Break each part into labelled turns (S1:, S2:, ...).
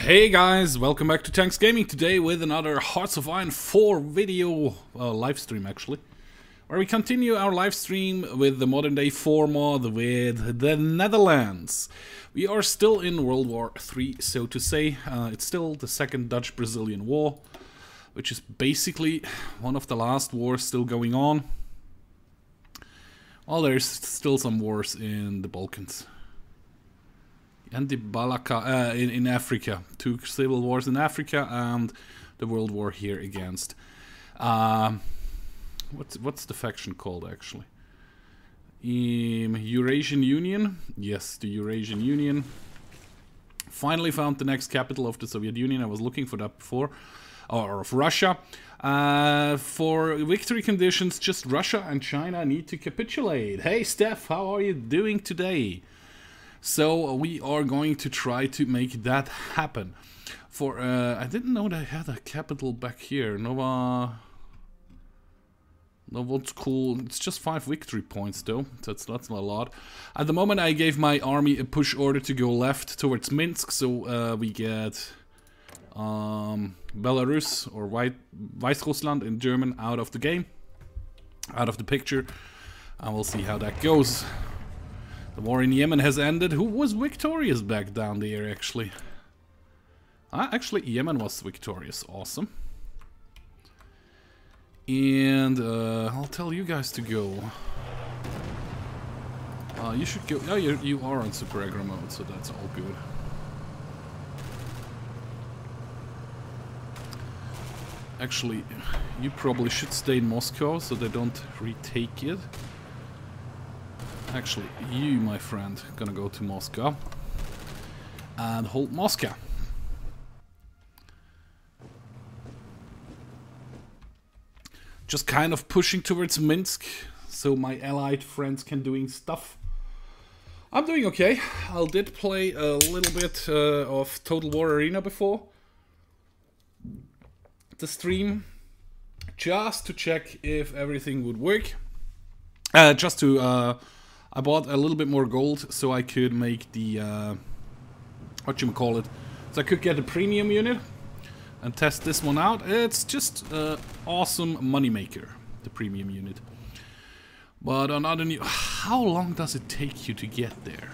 S1: Hey guys, welcome back to Tanks Gaming today with another Hearts of Iron 4 video, live stream actually, where we continue our live stream with the modern day 4 mod with the Netherlands. We are still in World War III, so to say. It's still the second Dutch-Brazilian War, which is basically one of the last wars still going on. Well, there's still some wars in the Balkans. And the Balaka in Africa, 2 civil wars in Africa, and the world war here against what's the faction called actually? Eurasian Union. Yes, the Eurasian Union. Finally found the next capital of the Soviet Union. I was looking for that before, or of Russia. For victory conditions, just Russia and China need to capitulate. Hey Steph, how are you doing today? So we are going to try to make that happen. For I didn't know they had a capital back here. Nova. What's cool? It's just 5 victory points though. That's not a lot. At the moment, I gave my army a push order to go left towards Minsk, so we get Belarus or Weißrussland in German out of the game, out of the picture, and we'll see how that goes. The war in Yemen has ended. Who was victorious back down there, actually? Actually, Yemen was victorious. Awesome. And I'll tell you guys to go. You should go. Oh, you are on super aggro mode, so that's all good. Actually, you probably should stay in Moscow so they don't retake it. Actually, you, my friend, gonna go to Moscow and hold Moscow. Just kind of pushing towards Minsk so my allied friends can doing stuff. I'm doing okay. I did play a little bit of Total War Arena before the stream, just to check if everything would work. Just to I bought a little bit more gold so I could make the, whatchamacallit, so I could get a premium unit and test this one out. It's just an awesome moneymaker, the premium unit. But on other new, how long does it take you to get there?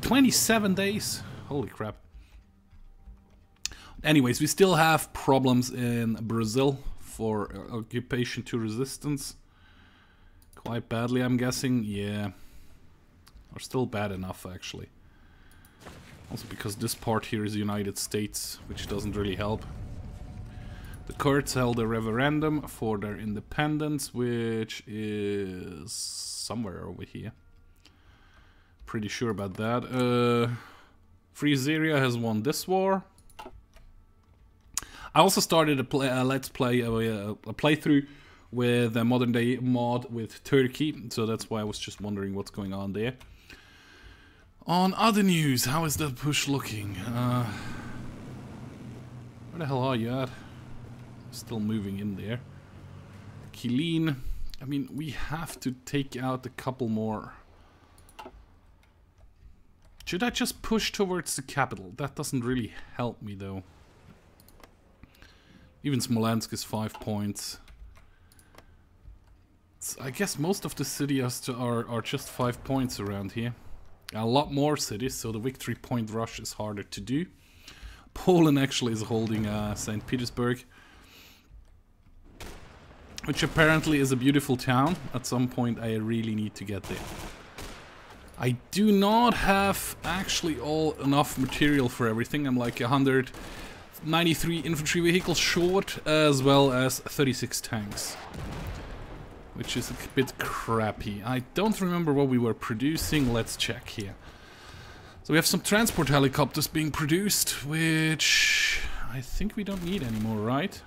S1: 27 days? Holy crap. Anyways, we still have problems in Brazil for occupation to resistance. Quite badly, I'm guessing. Yeah. Or still bad enough, actually. Also because this part here is the United States, which doesn't really help. The Kurds held a referendum for their independence, which is somewhere over here. Pretty sure about that. Free Syria has won this war. I also started a let's play, a playthrough with a modern day mod with Turkey, so that's why I was just wondering what's going on there. On other news, how is that push looking? Where the hell are you at? Still moving in there. Killeen. I mean, we have to take out a couple more. Should I just push towards the capital? That doesn't really help me though. Even Smolensk is 5 points. I guess most of the cities are just 5 points around here. A lot more cities, so the victory point rush is harder to do. Poland actually is holding St. Petersburg, which apparently is a beautiful town. At some point I really need to get there. I do not have actually enough material for everything. I'm like 193 infantry vehicles short, as well as 36 tanks. Which is a bit crappy. I don't remember what we were producing. Let's check here. So we have some transport helicopters being produced, which I think we don't need anymore, right?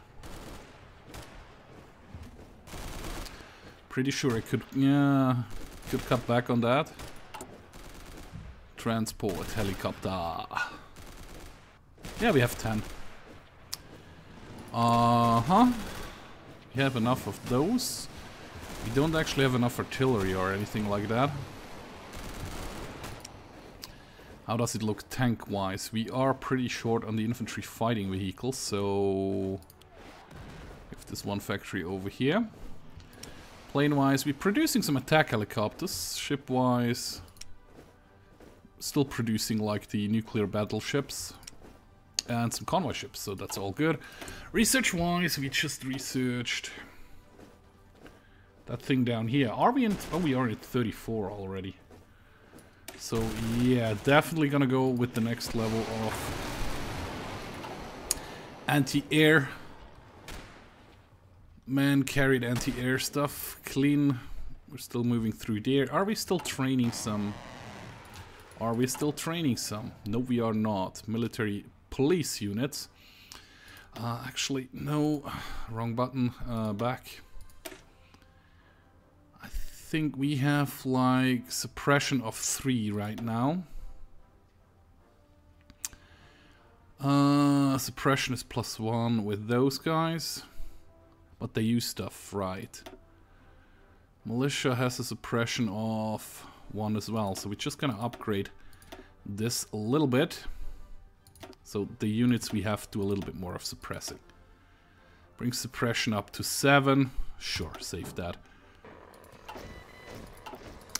S1: Pretty sure I could, yeah, could cut back on that. Transport helicopter. Yeah, we have 10. We have enough of those. We don't actually have enough artillery or anything like that. How does it look tank-wise? We are pretty short on the infantry fighting vehicles, so... If there's one factory over here. Plane-wise, we're producing some attack helicopters. Ship-wise... Still producing like the nuclear battleships. And some convoy ships, so that's all good. Research-wise, we just researched... that thing down here. Are we in... Oh, we are at 34 already. So, yeah, definitely gonna go with the next level of anti-air. Man-carried anti-air stuff. Clean. We're still moving through there. Are we still training some? Are we still training some? No, we are not. Military police units. Actually, no. Wrong button. Back. I think we have like suppression of 3 right now. Suppression is +1 with those guys, but they use stuff, right? Militia has a suppression of 1 as well, so we're just gonna upgrade this a little bit. So the units we have do a little bit more of suppressing. Bring suppression up to 7. Sure, save that.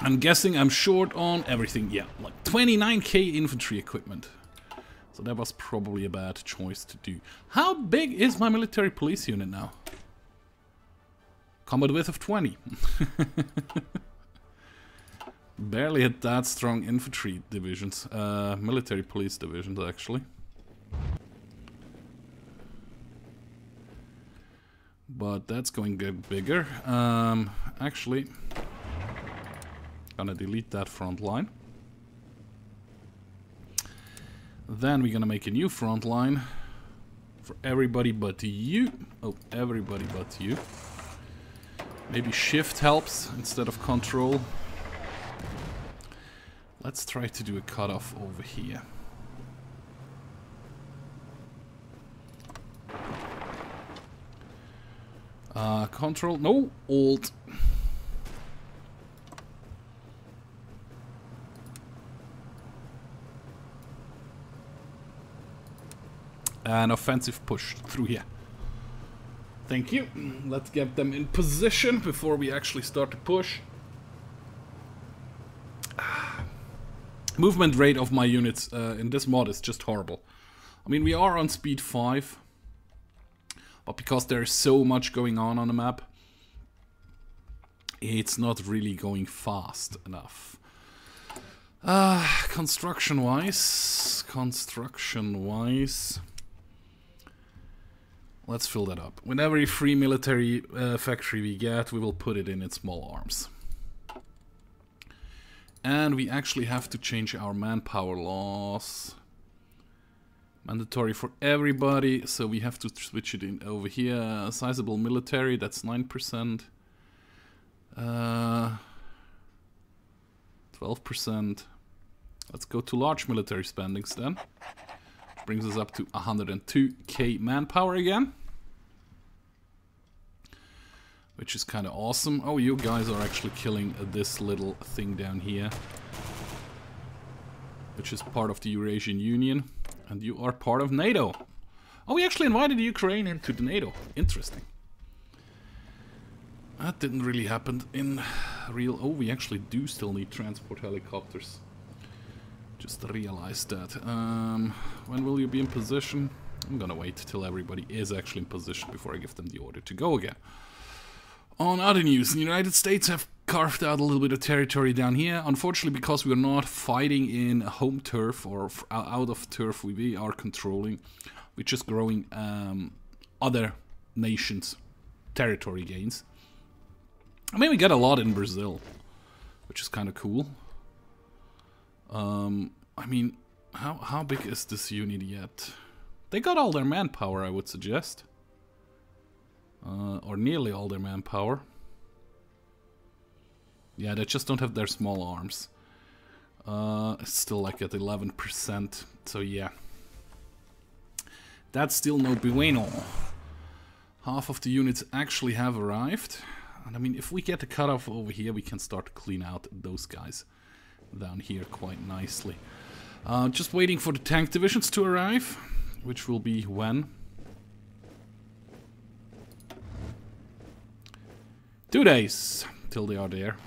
S1: I'm guessing I'm short on everything. Yeah, like 29k infantry equipment. So that was probably a bad choice to do. How big is my military police unit now? Combat width of 20. Barely had that strong infantry divisions. Military police divisions, actually. But that's going to get bigger. Actually... Gonna delete that front line. Then we're gonna make a new front line for everybody but you. Oh, everybody but you. Maybe shift helps instead of control. Let's try to do a cutoff over here. Control, no, Alt. An offensive push through here. Thank you. Let's get them in position before we actually start to push. Movement rate of my units in this mod is just horrible. I mean, we are on speed 5. But because there's so much going on the map, it's not really going fast enough. Construction-wise... Let's fill that up. With every free military factory we get, we will put it in small arms. And we actually have to change our manpower laws. Mandatory for everybody, so we have to switch it in over here. Sizable military, that's 9%. 12%. Let's go to large military spendings then. Brings us up to 102k manpower again. Which is kind of awesome. Oh, you guys are actually killing this little thing down here. Which is part of the Eurasian Union. And you are part of NATO. Oh, we actually invited Ukraine into the NATO. Interesting. That didn't really happen in real... Oh, we actually do still need transport helicopters. Just realized that. When will you be in position? I'm gonna wait till everybody is actually in position before I give them the order to go again. On other news, the United States have carved out a little bit of territory down here. Unfortunately, because we are not fighting in home turf or out of turf we are controlling, we're just growing other nations' territory gains. I mean, we get a lot in Brazil, which is kind of cool. I mean, how big is this unit yet? They got all their manpower, I would suggest. Or nearly all their manpower. Yeah, they just don't have their small arms. It's still like at 11%, so yeah. That's still no bueno. Half of the units actually have arrived. And I mean, if we get the cutoff over here, we can start to clean out those guys down here quite nicely. Just waiting for the tank divisions to arrive, which will be when? 2 days till they are there,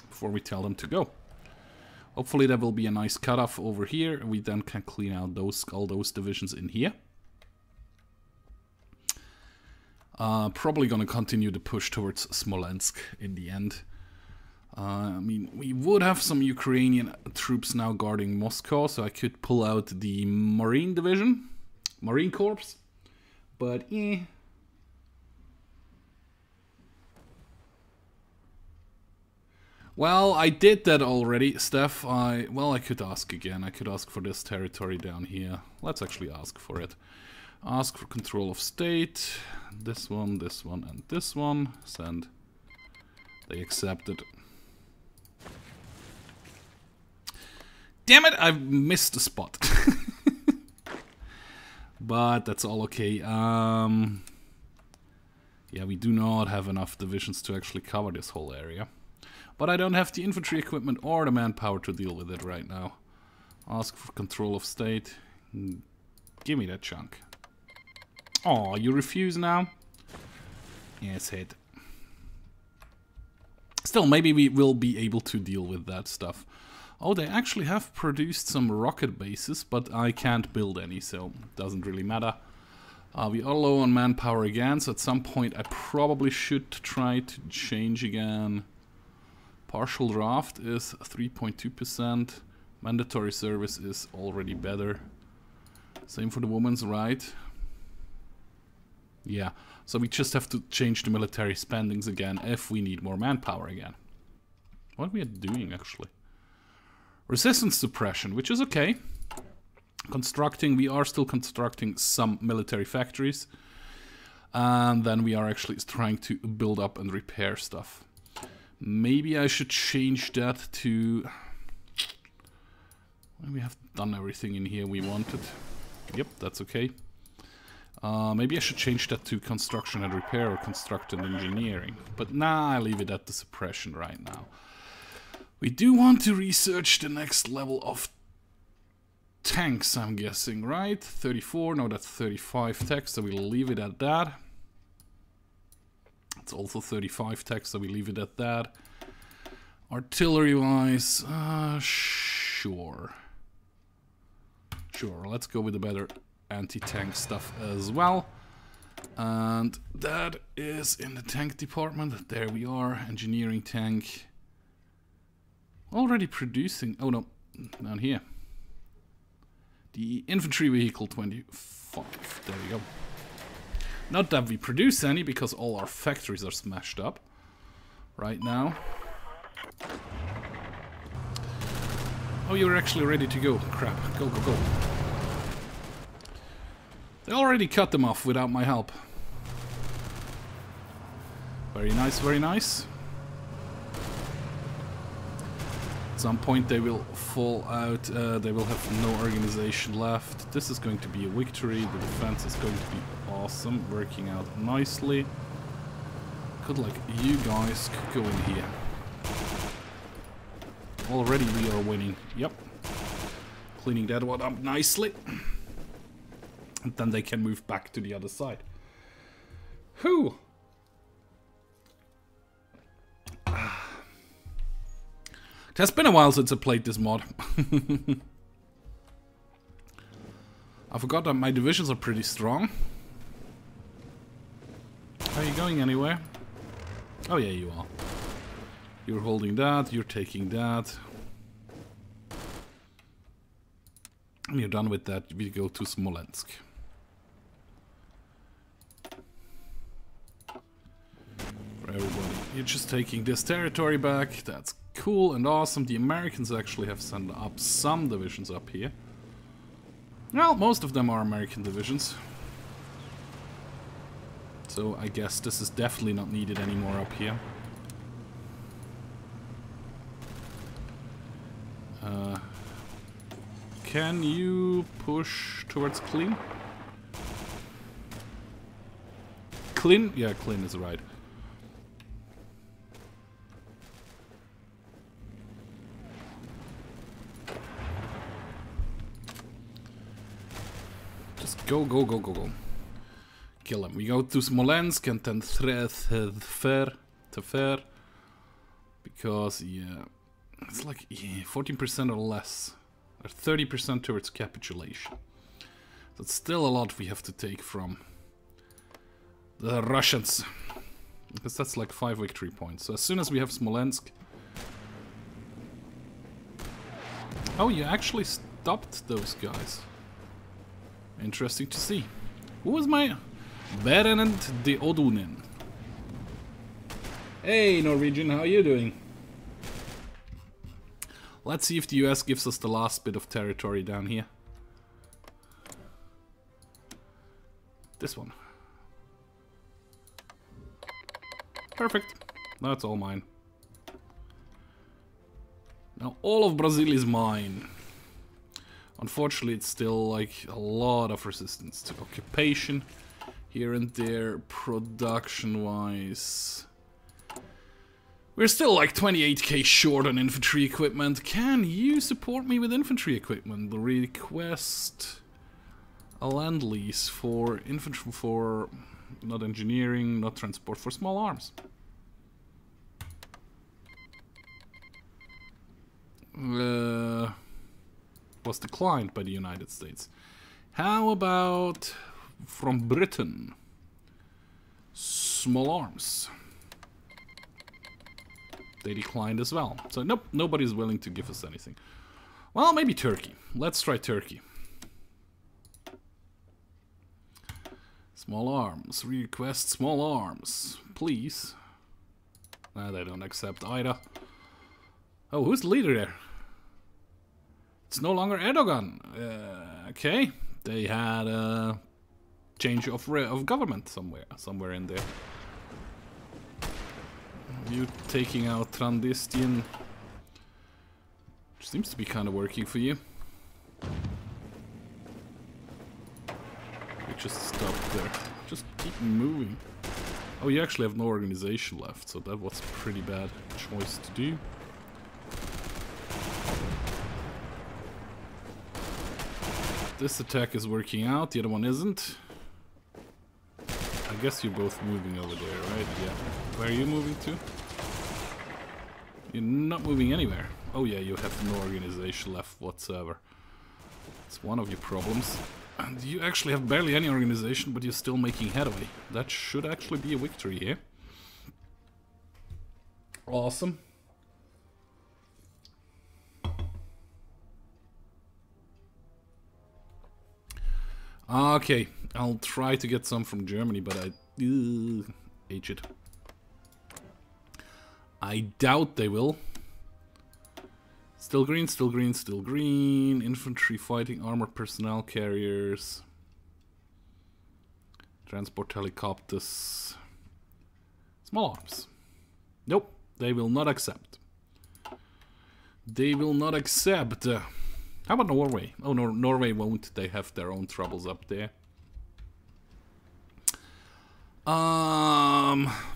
S1: before we tell them to go. Hopefully there will be a nice cutoff over here, and we then can clean out all those divisions in here. Probably gonna continue the push towards Smolensk in the end. I mean, we would have some Ukrainian troops now guarding Moscow, so I could pull out the Marine Division, Marine Corps, but Well, I did that already, Steph. Well, I could ask again. I could ask for this territory down here. Let's actually ask for it. Ask for control of state. This one, and this one. Send. They accepted. Damn it, I've missed a spot. But that's all okay. Yeah, we do not have enough divisions to actually cover this whole area. But I don't have the infantry equipment or the manpower to deal with it right now. Ask for control of state. Give me that chunk. Oh, you refuse now? Yes, hit. Still, maybe we will be able to deal with that stuff. Oh, they actually have produced some rocket bases, but I can't build any, so it doesn't really matter. We are low on manpower again, so at some point I probably should try to change again. Partial draft is 3.2%. Mandatory service is already better. Same for the women's right. Yeah, so we just have to change the military spendings again if we need more manpower again. What we are doing actually? Resistance suppression, which is okay. We are still constructing some military factories. And then we are actually trying to build up and repair stuff. Maybe I should change that to... We have done everything in here we wanted. Yep, that's okay. Maybe I should change that to construction and repair or construct and engineering. But nah, I leave it at the suppression right now. We do want to research the next level of tanks, I'm guessing, right? 34, no, that's 35 techs, so we'll leave it at that. It's also 35 techs, so we leave it at that. Artillery-wise, sure. Sure, let's go with the better anti-tank stuff as well. And that is in the tank department. There we are, engineering tank. Already producing, oh no, down here. The infantry vehicle 25, there we go. Not that we produce any, because all our factories are smashed up right now. Oh, you're actually ready to go. Crap. Go, go, go. They already cut them off without my help. Very nice, very nice. At some point they will fall out. They will have no organization left. This is going to be a victory. The defense is going to be awesome. Working out nicely. Could like you guys could go in here. Already we are winning. Yep. Cleaning that one up nicely. And then they can move back to the other side. Whew. It has been a while since I played this mod. I forgot that my divisions are pretty strong. Are you going anywhere? Oh yeah, you are. You're holding that, you're taking that. And you're done with that, we go to Smolensk. For everybody. You're just taking this territory back, that's cool and awesome. The Americans actually have sent up some divisions up here. Well, most of them are American divisions. So I guess this is definitely not needed anymore up here. Can you push towards Clean? Clean? Yeah, Clean is right. Go, go, go, go, go. Kill him. We go to Smolensk and then Tver. Because, yeah, it's like 14% or less. Or 30% towards capitulation. That's still a lot we have to take from the Russians. Because that's like 5 victory points. So as soon as we have Smolensk... Oh, you actually stopped those guys. Interesting to see. Who was my... Berenent de Odunen. Hey, Norwegian, how are you doing? Let's see if the US gives us the last bit of territory down here. This one. Perfect. That's all mine. Now all of Brazil is mine. Unfortunately, it's still like a lot of resistance to occupation here and there, production-wise. We're still like 28k short on infantry equipment. Can you support me with infantry equipment? Request a land lease for infantry, for not engineering, not transport, for small arms. Was declined by the United States. How about from Britain? Small arms. They declined as well. So nope, nobody's willing to give us anything. Well, maybe Turkey. Let's try Turkey. Small arms. Request small arms. Please. Nah, they don't accept either. Oh, who's the leader there? It's no longer Erdogan. Okay. They had a change of government somewhere in there. You taking out Transnistrian seems to be kind of working for you. You just stop there. Just keep moving. Oh, you actually have no organization left, so that was a pretty bad choice to do. This attack is working out, the other one isn't. I guess you're both moving over there, right? Yeah. Where are you moving to? You're not moving anywhere. Oh yeah, you have no organization left whatsoever. It's one of your problems. And you actually have barely any organization, but you're still making headway. That should actually be a victory here. Awesome. Okay, I'll try to get some from Germany, but I hate it. I doubt they will. Still green, still green, still green. Infantry, fighting, armored personnel carriers. Transport helicopters. Small arms. Nope, they will not accept. They will not accept. How about Norway? Oh, no, Norway won't. They have their own troubles up there.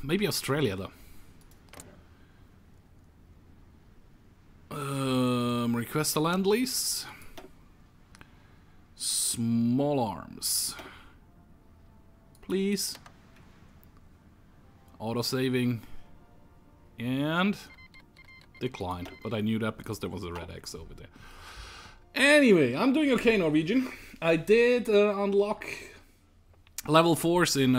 S1: Maybe Australia, though. Request a land lease. Small arms. Please. Auto-saving. And declined. But I knew that because there was a red X over there. Anyway, I'm doing okay, Norwegian. I did unlock level 4s in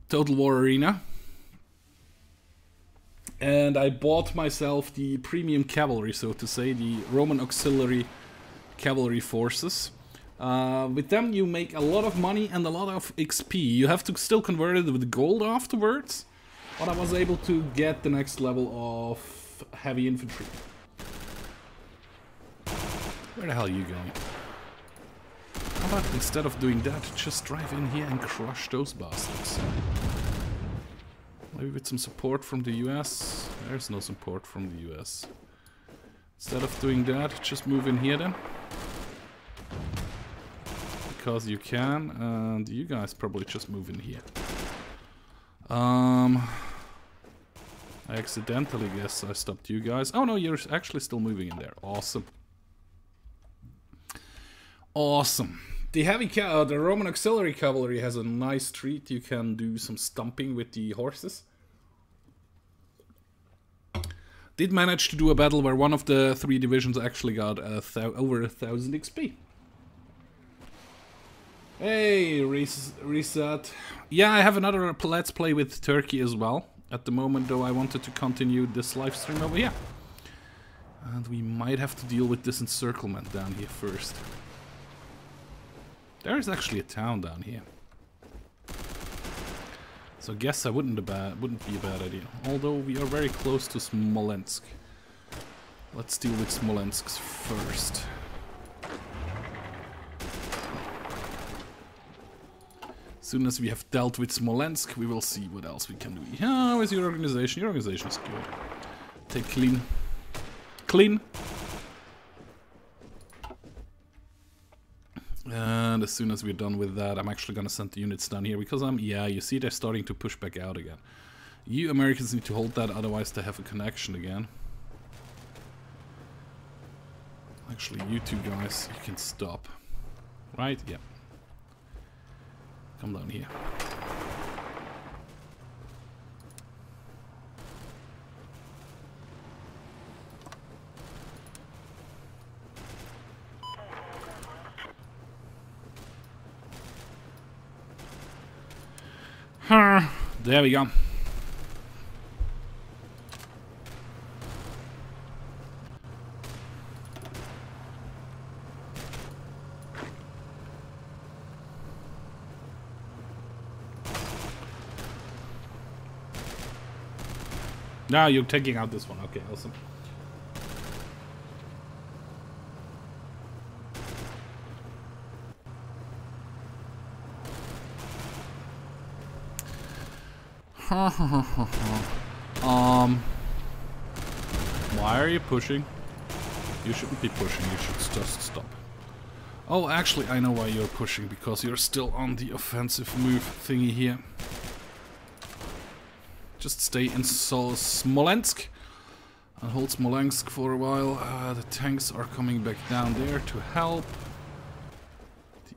S1: Total War Arena. And I bought myself the premium cavalry, so to say, the Roman auxiliary cavalry forces. With them you make a lot of money and a lot of XP. You have to still convert it with gold afterwards. But I was able to get the next level of heavy infantry. Where the hell are you going? How about instead of doing that, just drive in here and crush those bastards? Maybe with some support from the US. There's no support from the US. Instead of doing that, just move in here then. Because you can, and you guys probably just move in here. I accidentally guess I stopped you guys. Oh no, you're actually still moving in there. Awesome. Awesome. The Roman auxiliary cavalry has a nice treat. You can do some stumping with the horses. Did manage to do a battle where one of the 3 divisions actually got over 1,000 XP. Hey, reset. Yeah, I have another Let's Play with Turkey as well. At the moment, though, I wanted to continue this live stream over here. And we might have to deal with this encirclement down here first. There is actually a town down here. So I guess that wouldn't be a bad idea. Although we are very close to Smolensk. Let's deal with Smolensk first. As soon as we have dealt with Smolensk, we will see what else we can do. How is your organization? Your organization is good. Take clean. Clean! And as soon as we're done with that, I'm actually gonna send the units down here because yeah, you see they're starting to push back out again. You Americans need to hold that, otherwise they have a connection again. Actually, you two guys, you can stop. Right? Yeah. Come down here. There we go. Now you're taking out this one. Okay, awesome. Why are you pushing? You shouldn't be pushing, you should just stop. Oh, actually, I know why you're pushing, because you're still on the offensive move thingy here. Just stay in Smolensk and hold Smolensk for a while. The tanks are coming back down there to help.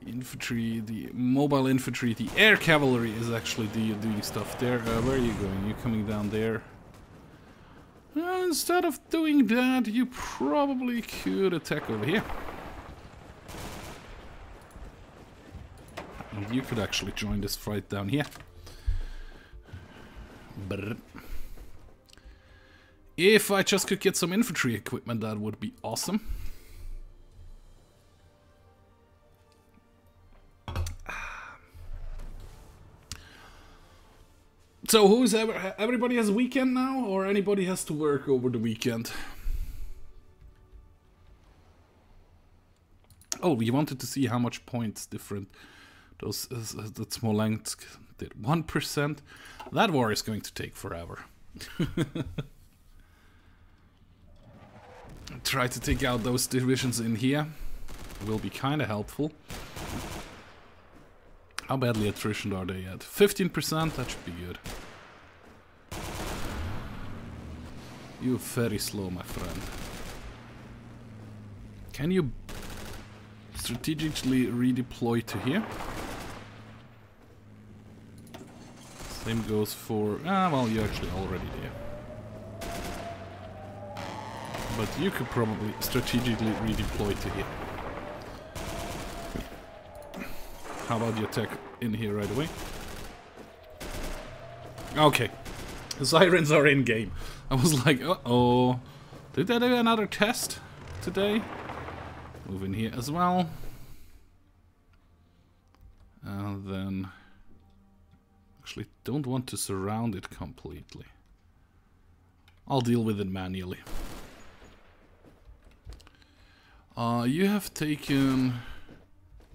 S1: The infantry, the mobile infantry, the air cavalry is actually doing stuff there. Where are you going? You're coming down there. Instead of doing that, you probably could attack over here. And you could actually join this fight down here. Brr. If I just could get some infantry equipment, that would be awesome. So who's everybody has a weekend now, or anybody has to work over the weekend? Oh, we wanted to see how much points different those that Smolensk did. 1%. That war is going to take forever. Try to take out those divisions in here. Will be kind of helpful. How badly attrition are they at? 15%? That should be good. You're very slow, my friend. Can you strategically redeploy to here? Same goes for... well, you're actually already there. But you could probably strategically redeploy to here. How about you attack in here right away? Okay. The sirens are in game. I was like, uh-oh. Did they do another test today? Move in here as well. And then... Actually, don't want to surround it completely. I'll deal with it manually. You have taken...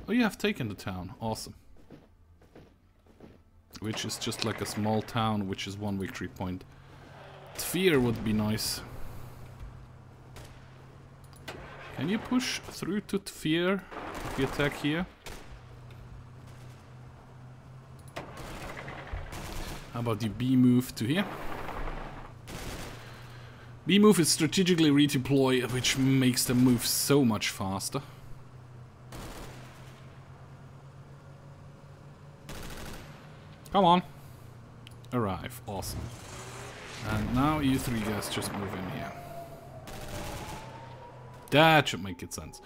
S1: Oh, you have taken the town. Awesome. Which is just like a small town, which is 1 victory point. Tver would be nice. Can you push through to Tver if you attack here? How about the B move to here? B move is strategically redeploy, which makes them move so much faster. Come on. Arrive. Awesome. And now you three guys just move in here. That should make it sense.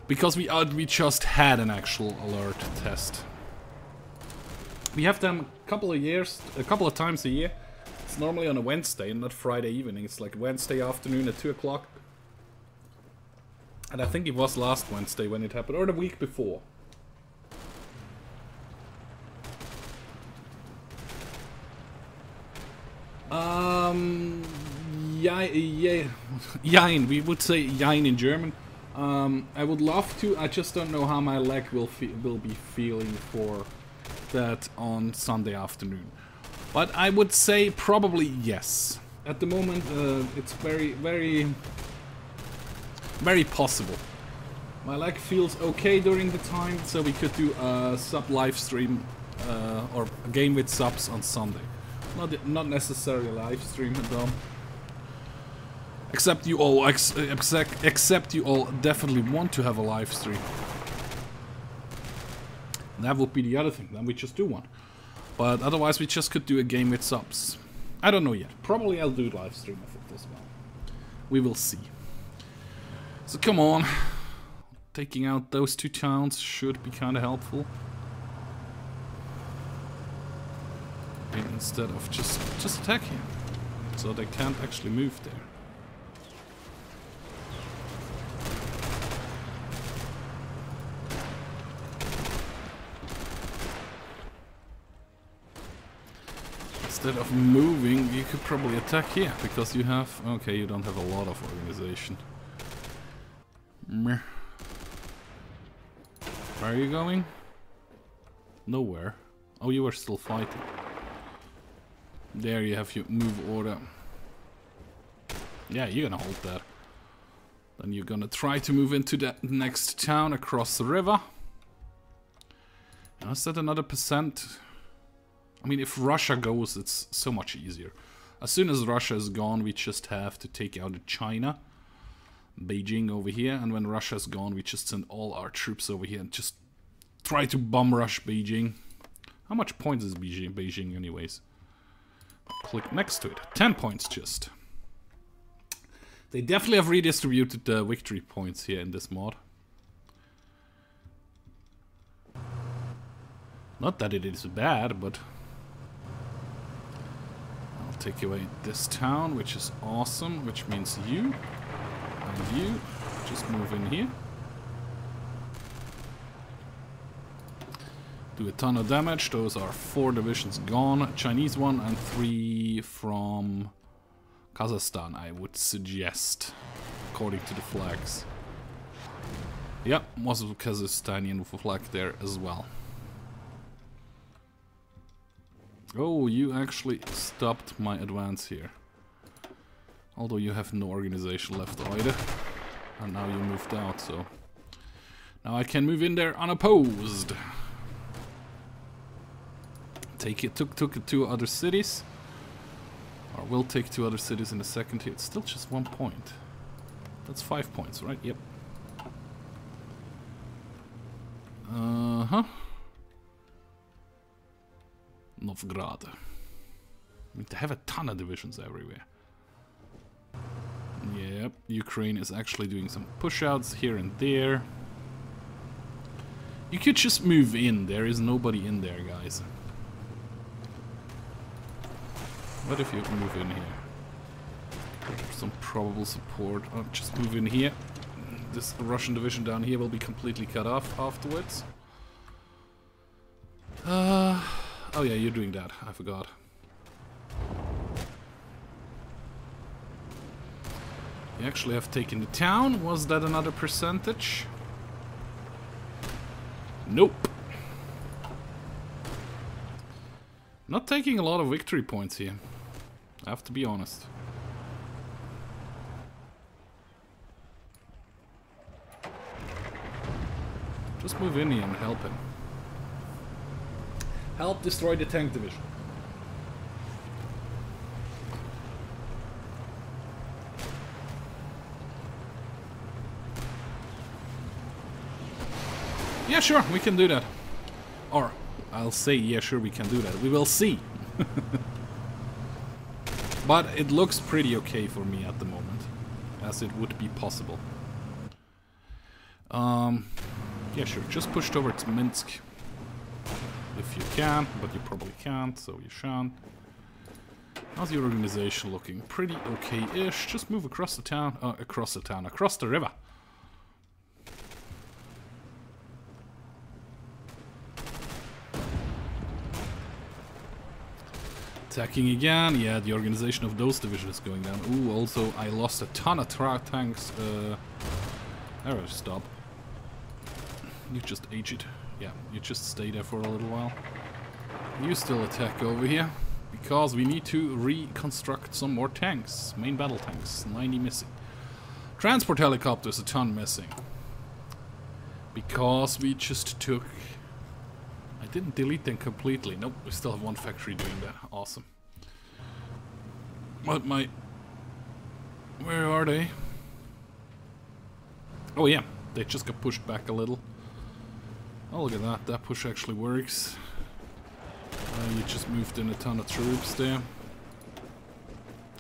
S1: Because we just had an actual alert test. We have them a couple of times a year. It's normally on a Wednesday and not Friday evening. It's like Wednesday afternoon at 2 o'clock. And I think it was last Wednesday when it happened, or the week before. Jein, we would say jein in German. I would love to, I just don't know how my leg will be feeling for that on Sunday afternoon. But I would say probably yes. At the moment, it's very possible. My leg feels okay during the time, so we could do a sub live stream or a game with subs on Sunday. Not necessarily a live stream though. Except you all, except you all definitely want to have a live stream. That would be the other thing. Then we just do one. But otherwise, we just could do a game with subs. I don't know yet. Probably I'll do live stream of it as well. We will see. So come on. Taking out those two towns should be kind of helpful. And instead of just attacking, so they can't actually move there. Instead of moving, you could probably attack here, because you have... Okay, you don't have a lot of organization. Meh. Where are you going? Nowhere. Oh, you are still fighting. There you have your move order. Yeah, you're gonna hold that. Then you're gonna try to move into the next town across the river. Now, is that another %? I mean, if Russia goes, it's so much easier. As soon as Russia is gone, we just have to take out China. Beijing over here. And when Russia is gone, we just send all our troops over here and just try to bomb rush Beijing. How much points is Beijing anyways? Click next to it. 10 points just. They definitely have redistributed the victory points here in this mod. Not that it is bad, but... I'll take away this town, which is awesome, which means you and you just move in here. Do a ton of damage. Those are 4 divisions gone. Chinese 1 and 3 from Kazakhstan, I would suggest, according to the flags. Yep, was a Kazakhstanian flag there as well. Oh, you actually stopped my advance here. Although you have no organization left either. And now you moved out, so... Now I can move in there unopposed. Took 2 other cities. Or will take 2 other cities in a second here. It's still just 1 point. That's 5 points, right? Yep. Uh-huh. Novgorod. I mean, they have a ton of divisions everywhere. Yep, Ukraine is actually doing some push-outs here and there. You could just move in. There is nobody in there, guys. What if you move in here? Some probable support. Oh, just move in here. This Russian division down here will be completely cut off afterwards. Oh yeah, you're doing that. I forgot. You actually have taken the town. Was that another percentage? Nope. Not taking a lot of victory points here. I have to be honest. Just move in here and help him. Help destroy the tank division. Yeah, sure, we can do that. Or I'll say, yeah, sure, we can do that. We will see. But it looks pretty okay for me at the moment, as it would be possible. Yeah, sure, just push towards Minsk. If you can, but you probably can't, so you shan't. How's your organization looking? Pretty okay-ish. Just move across the town. Across the river. Attacking again. Yeah, the organization of those divisions is going down. Ooh, also, I lost a ton of tanks. There, stop. You just age it. Yeah, you just stay there for a little while. You still attack over here, because we need to reconstruct some more tanks. Main battle tanks, 90 missing. Transport helicopters, a ton missing. Because we just took... I didn't delete them completely. Nope, we still have one factory doing that. Awesome. But my... Where are they? Oh yeah, they just got pushed back a little. Oh, look at that. That push actually works. You just moved in a ton of troops there.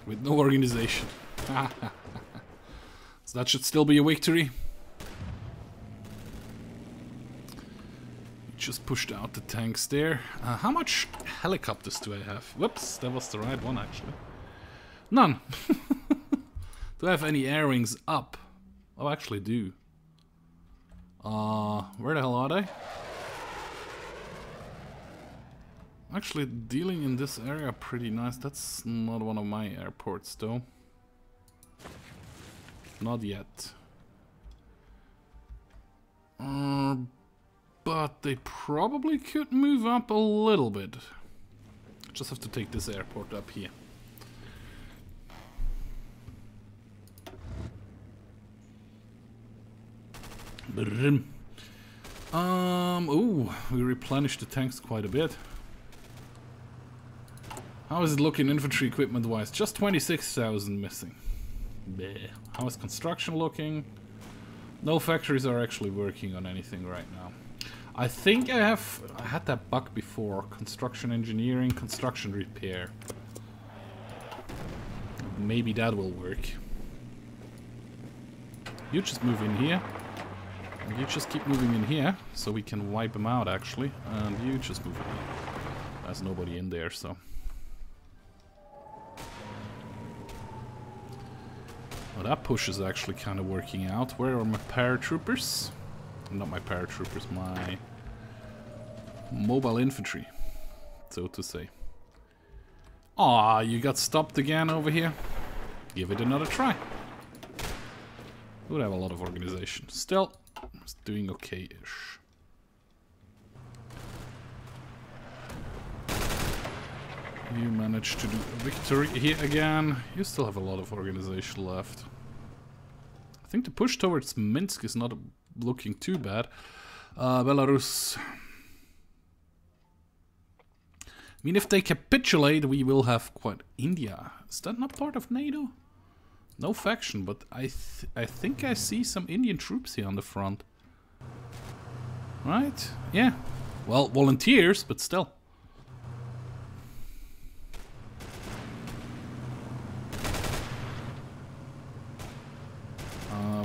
S1: With no organization. So that should still be a victory. You just pushed out the tanks there. How much helicopters do I have? Whoops, that was the right one actually. None. Do I have any air wings up? Oh, I actually do. Where the hell are they? Actually, dealing in this area pretty nice. That's not one of my airports, though. Not yet. But they probably could move up a little bit. Just have to take this airport up here. Ooh, we replenished the tanks quite a bit. How is it looking infantry equipment wise? Just 26,000 missing. Bleh. How is construction looking? No factories are actually working on anything right now. I think I had that bug before. Construction engineering, construction repair. Maybe that will work. You just move in here. And you just keep moving in here, so we can wipe them out actually. And you just move in here. There's nobody in there, so... Well, that push is actually kind of working out. Where are my paratroopers? Not my paratroopers, my mobile infantry, so to say. Aw, you got stopped again over here? Give it another try. Would have a lot of organization. Still, it's doing okay-ish. You managed to do a victory here again. You still have a lot of organization left. I think the push towards Minsk is not looking too bad. Belarus. I mean, if they capitulate, we will have quite... India. Is that not part of NATO? No faction, but I think I see some Indian troops here on the front. Right? Yeah. Well, volunteers, but still.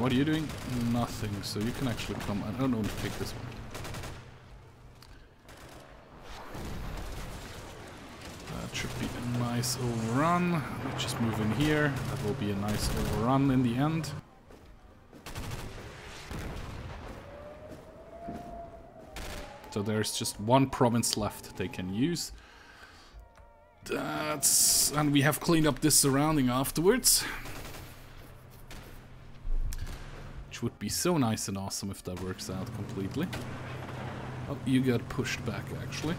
S1: What are you doing? Nothing, so you can actually come. I don't want to take this one. That should be a nice overrun. Let's just move in here. That will be a nice overrun in the end. So there's just one province left they can use. And we have cleaned up this surrounding afterwards. Would be so nice and awesome if that works out completely. Oh, you got pushed back actually.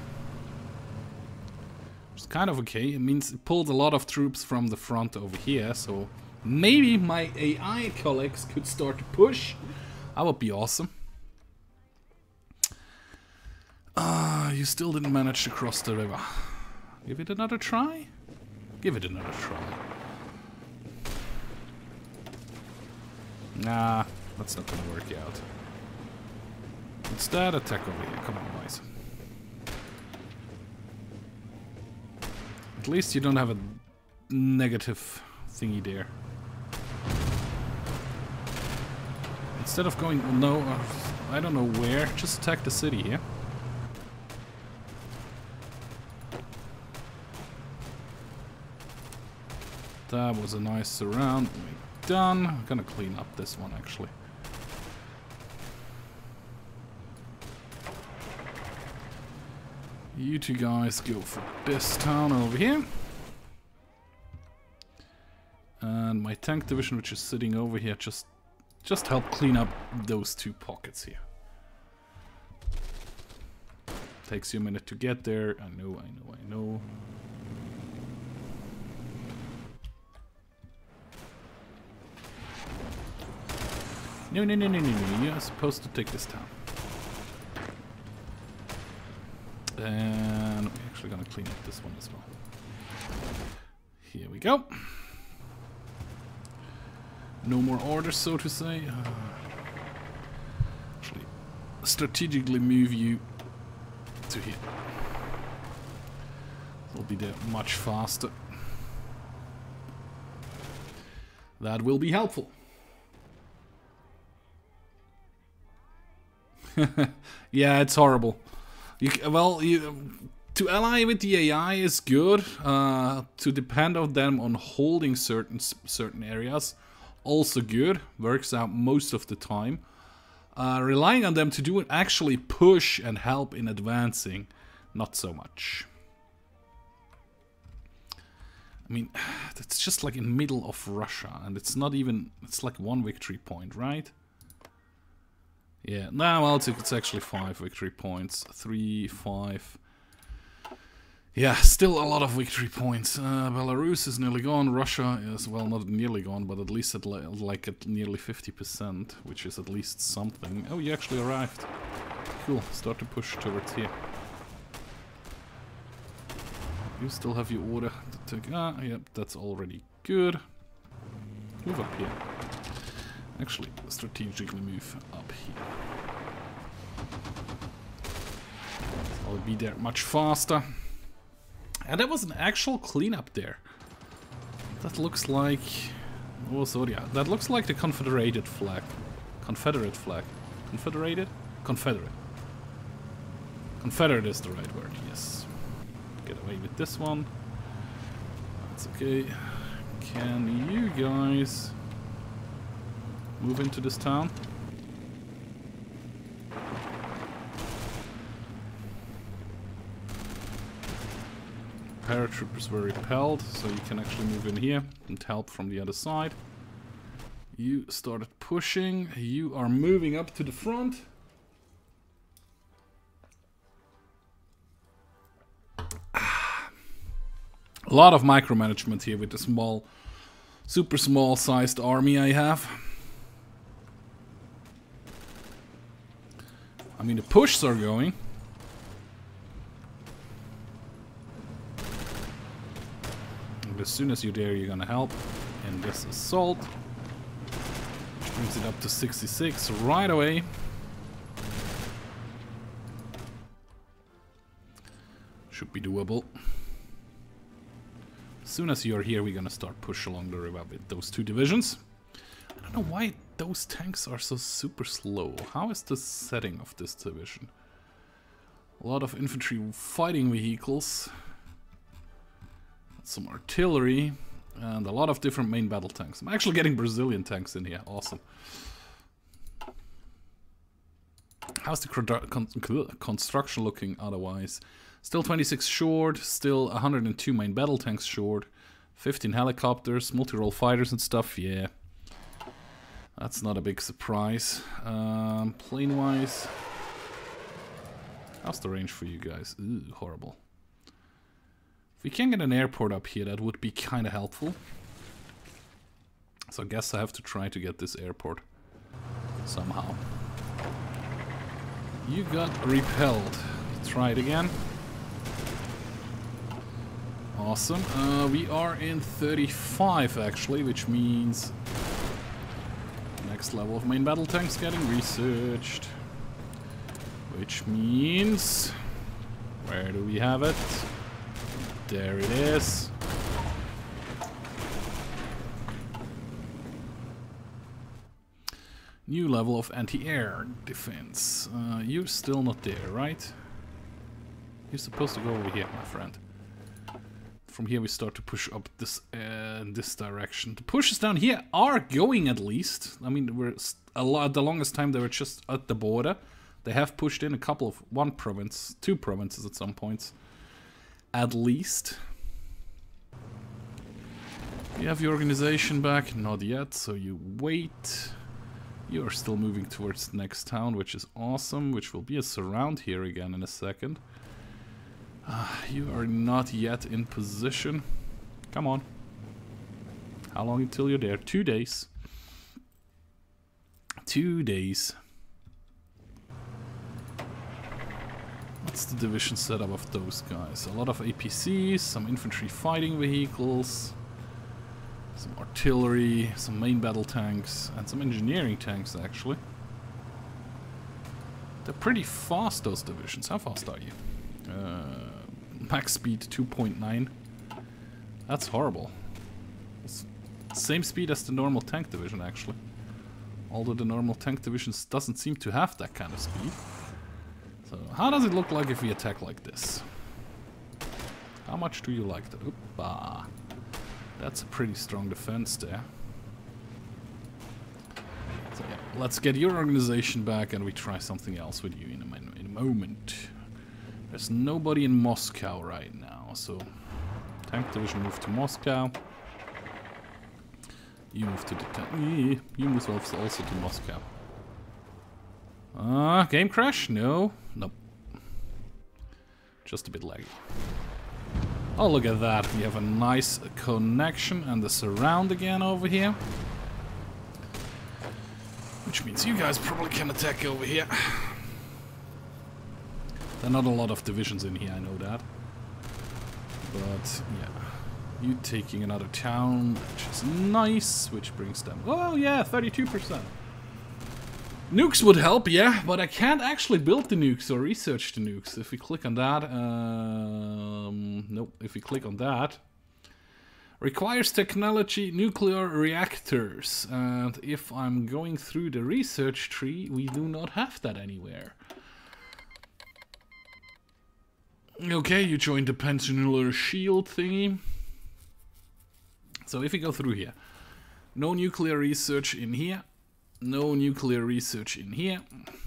S1: It's kind of okay. It means it pulled a lot of troops from the front over here, so maybe my AI colleagues could start to push. That would be awesome. You still didn't manage to cross the river. Give it another try? Give it another try. Nah. That's not gonna work out. Instead, attack over here. Come on, boys. At least you don't have a negative thingy there. Instead of going, no, I don't know where, just attack the city, yeah? That was a nice surround. Done. I'm gonna clean up this one actually. You two guys go for this town over here. And my tank division, which is sitting over here, just help clean up those two pockets here. Takes you a minute to get there. I know. No. You're supposed to take this town. And we're actually gonna clean up this one as well. Here we go. No more orders, so to say. Actually, strategically move you to here. It'll be there much faster. That will be helpful. Yeah, it's horrible. To ally with the AI is good. To depend on them on holding certain areas, also good. Works out most of the time. Relying on them to do it, actually push and help in advancing, not so much. I mean, it's just like in middle of Russia, and it's not even. It's like 1 victory point, right? Yeah, no, well, it's actually 5 victory points. 3, 5. Yeah, still a lot of victory points. Belarus is nearly gone. Russia is, well, not nearly gone, but at least at like at nearly 50%, which is at least something. Oh, you actually arrived. Cool, start to push towards here. You still have your order to take... yep, that's already good. Move up here. Actually, strategically move up here. I'll be there much faster. And there was an actual cleanup there. That looks like... Oh, sorry. That looks like the Confederate flag. Confederate flag. Confederated? Confederate. Confederate is the right word, yes. Get away with this one. That's okay. Can you guys... move into this town? Paratroopers were repelled, so you can actually move in here and help from the other side. You started pushing. You are moving up to the front. A lot of micromanagement here with the small, super small sized army I have. I mean, the pushes are going. And as soon as you're there, you're gonna help in this assault. Which brings it up to 66 right away. Should be doable. As soon as you're here, we're gonna start push along the river with those two divisions. I don't know why those tanks are so super slow. How is the setting of this division? A lot of infantry fighting vehicles. Some artillery. And a lot of different main battle tanks. I'm actually getting Brazilian tanks in here. Awesome. How's the construction looking otherwise? Still 26 short. Still 102 main battle tanks short. 15 helicopters, multi-role fighters and stuff. Yeah. That's not a big surprise. Plane-wise, how's the range for you guys? Ooh, horrible. If we can get an airport up here, that would be kind of helpful. So I guess I have to try to get this airport somehow. You got repelled. Try it again. Awesome. We are in 35 actually, which means... next level of main battle tanks getting researched. Which means... where do we have it? There it is. New level of anti-air defense. You're still not there, right? You're supposed to go over here, my friend. From here we start to push up this this direction. The pushes down here are going at least. I mean, we're the longest time they were just at the border. They have pushed in a couple of two provinces at some points, at least. You have your organization back, not yet. So you wait. You are still moving towards the next town, which is awesome. Which will be a surround here again in a second. You are not yet in position. Come on. How long until you're there? 2 days. 2 days. What's the division setup of those guys? A lot of APCs, some infantry fighting vehicles, some artillery, some main battle tanks, and some engineering tanks actually. They're pretty fast, those divisions. How fast are you? Max speed 2.9. That's horrible. It's same speed as the normal tank division actually. Although the normal tank division doesn't seem to have that kind of speed. So how does it look like if we attack like this? How much do you like that? Oopa. That's a pretty strong defense there. So yeah, let's get your organization back and we try something else with you in a moment. There's nobody in Moscow right now, so tank division move to Moscow. You move to the tank. You move also to Moscow. Game crash? No, nope. Just a bit laggy. Oh, look at that! We have a nice connection and the surround again over here, which means you guys probably can attack over here. There are not a lot of divisions in here, I know that. But, yeah. You taking another town, which is nice, which brings them... Oh, yeah, 32%. Nukes would help, yeah, but I can't actually build the nukes or research the nukes. If we click on that... nope, if we click on that... Requires technology, nuclear reactors. And if I'm going through the research tree, we do not have that anywhere. Okay, you joined the Pensioner Shield thingy. So if we go through here, no nuclear research in here, no nuclear research in here,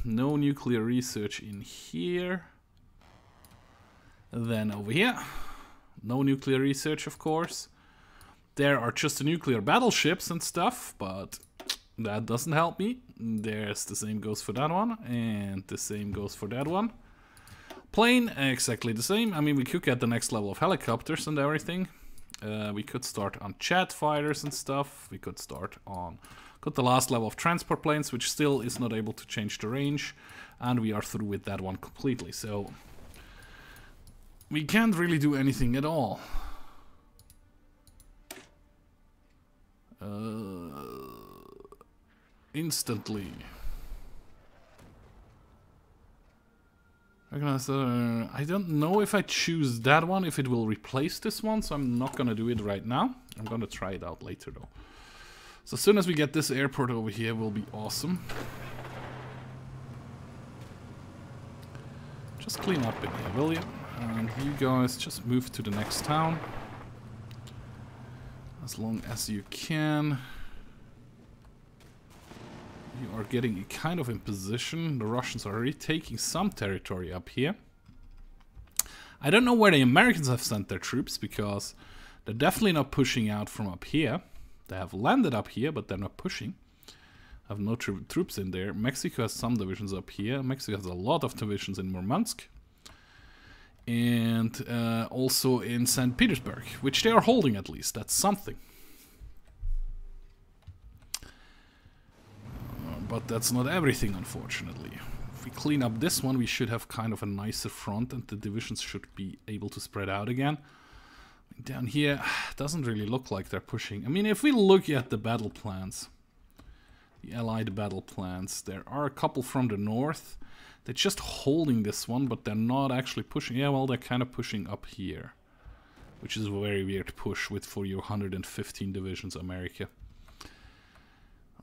S1: no nuclear research in here. Then over here, no nuclear research, of course. There are just the nuclear battleships and stuff, but that doesn't help me. There's the same goes for that one, and the same goes for that one. Plane, exactly the same. I mean, we could get the next level of helicopters and everything. We could start on jet fighters and stuff. We could start on... Got the last level of transport planes, which still is not able to change the range. And we are through with that one completely. So, we can't really do anything at all. Instantly. I don't know if I choose that one, if it will replace this one, so I'm not gonna do it right now. I'm gonna try it out later though. So as soon as we get this airport over here, will be awesome. Just clean up in here, will you? And you guys just move to the next town. As long as you can. You are getting kind of in position. The Russians are retaking some territory up here. I don't know where the Americans have sent their troops, because they're definitely not pushing out from up here. They have landed up here, but they're not pushing. I have no troops in there. Mexico has some divisions up here. Mexico has a lot of divisions in Murmansk. And also in St. Petersburg, which they are holding at least. That's something. But that's not everything, unfortunately. If we clean up this one, we should have kind of a nicer front, and the divisions should be able to spread out again. Down here, doesn't really look like they're pushing. I mean, if we look at the battle plans, the Allied battle plans, there are a couple from the north. They're just holding this one, but they're not actually pushing. Yeah, well, they're kind of pushing up here. which is a very weird push with for your 115 divisions America.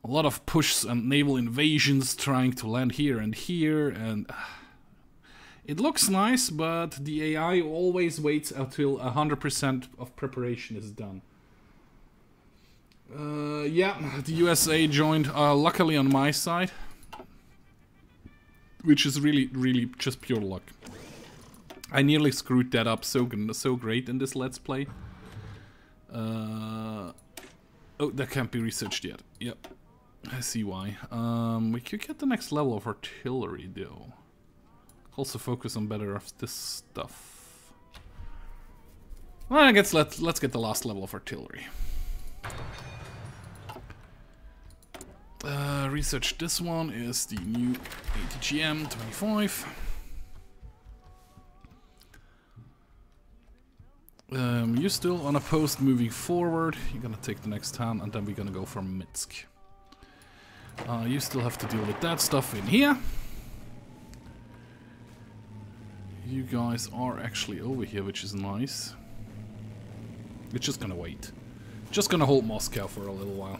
S1: A lot of pushs and naval invasions trying to land here, and it looks nice, but the AI always waits until 100% of preparation is done. Yeah, the USA joined, luckily on my side, which is really just pure luck. I nearly screwed that up so great in this Let's Play. Oh, that can't be researched yet. Yep. I see why. We could get the next level of artillery though. Also focus on better of this stuff. Well, I guess let's get the last level of artillery. Research this one is the new ATGM 25. You're still on a post moving forward. You're gonna take the next town and then we're gonna go for Minsk. You still have to deal with that stuff in here. You guys are actually over here, which is nice. We're just gonna wait. Just gonna hold Moscow for a little while.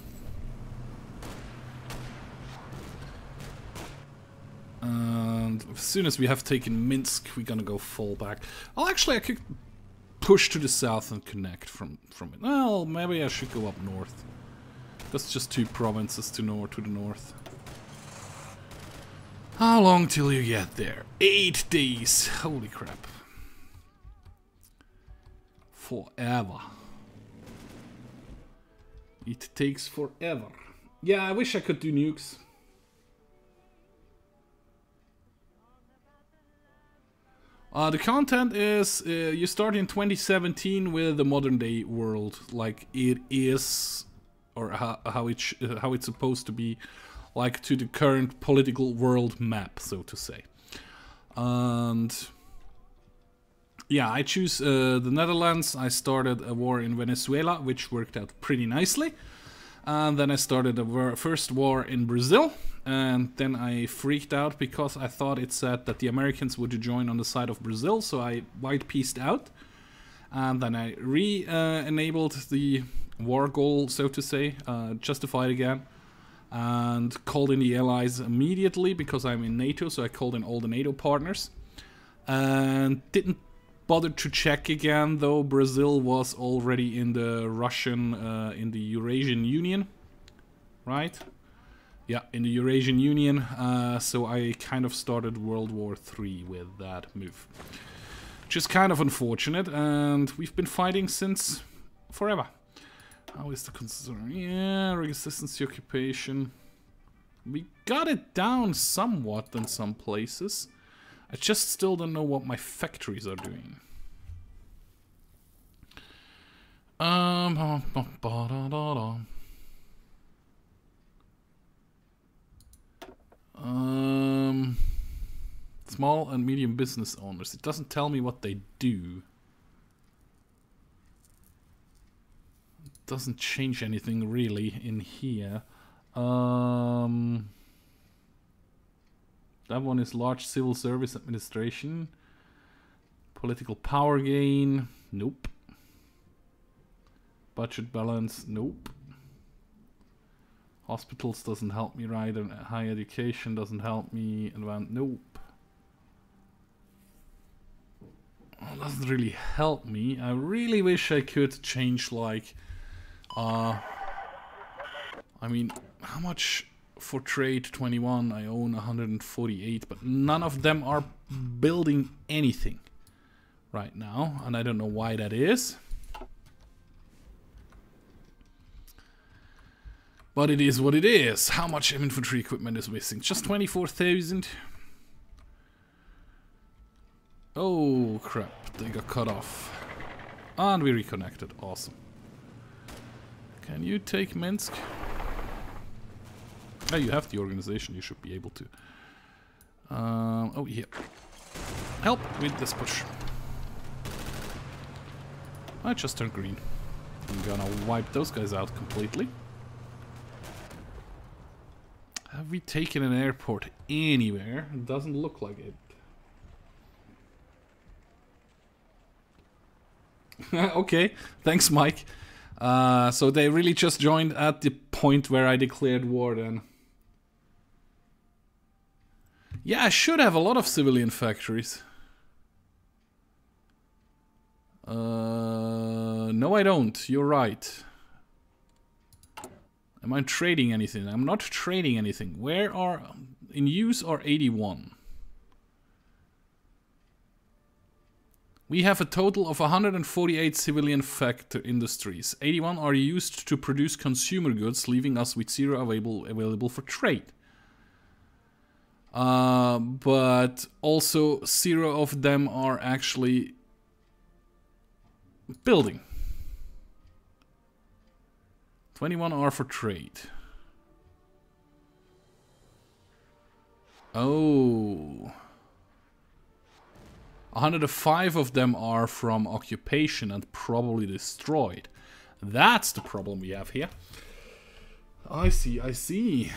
S1: And as soon as we have taken Minsk, we're gonna go fall back. Well, actually, I could push to the south and connect from it. Well, maybe I should go up north. That's just 2 provinces to the north. How long till you get there? 8 days. Holy crap. Forever. It takes forever. Yeah, I wish I could do nukes. The content is you start in 2017 with the modern day world, like it is, or how it's supposed to be, like to the current political world map, so to say. And yeah, I choose the Netherlands. I started a war in Venezuela, which worked out pretty nicely. And then I started a first war in Brazil. And then I freaked out because I thought it said that the Americans would join on the side of Brazil, so I white pieced out. And then I enabled the war goal, so to say, justified again. And called in the allies immediately because I'm in NATO, so I called in all the NATO partners. And didn't bother to check again, though Brazil was already in the Russian, in the Eurasian Union, right? Yeah, in the Eurasian Union, so I kind of started World War III with that move. Which is kind of unfortunate, and we've been fighting since forever. How is the concern? Yeah, resistance to occupation. We got it down somewhat in some places. I just still don't know what my factories are doing. Small and medium business owners. It doesn't tell me what they do. It doesn't change anything really in here. That one is large civil service administration. Political power gain. Nope. Budget balance. Nope. Hospitals doesn't help me, right? And higher education doesn't help me. Advanced, nope. Well, doesn't really help me. I really wish I could change, like, I mean, how much for trade 21? I own 148, but none of them are building anything right now, and I don't know why that is. But it is what it is. How much infantry equipment is missing? Just 24,000. Oh crap, they got cut off. And we reconnected, awesome. Can you take Minsk? Oh, you have the organization, you should be able to. Oh, here. Help with this push. I just turned green. I'm gonna wipe those guys out completely. Have we taken an airport anywhere? It doesn't look like it. Okay, thanks, Mike. So they really just joined at the point where I declared war then. Yeah, I should have a lot of civilian factories. No, I don't. You're right. Am I trading anything? I'm not trading anything. Where are... In use are 81. We have a total of 148 civilian factor industries. 81 are used to produce consumer goods, leaving us with 0 available for trade. But also 0 of them are actually building. 21 are for trade. Oh. 105 of them are from occupation and probably destroyed. That's the problem we have here. I see, I see.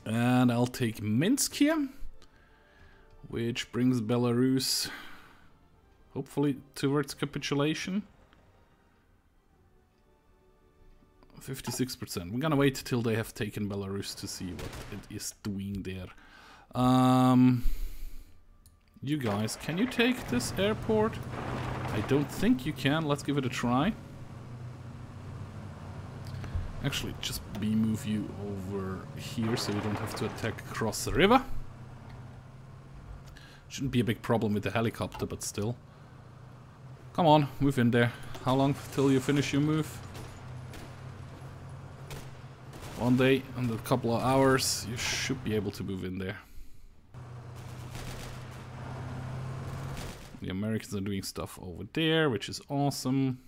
S1: And I'll take Minsk here, which brings Belarus hopefully towards capitulation. 56%. We're gonna wait till they have taken Belarus to see what it is doing there. You guys, can you take this airport? I don't think you can. Let's give it a try. Actually, just move you over here so you don't have to attack across the river. Shouldn't be a big problem with the helicopter, but still. Come on, move in there. How long till you finish your move? One day and a couple of hours, you should be able to move in there. The Americans are doing stuff over there, which is awesome.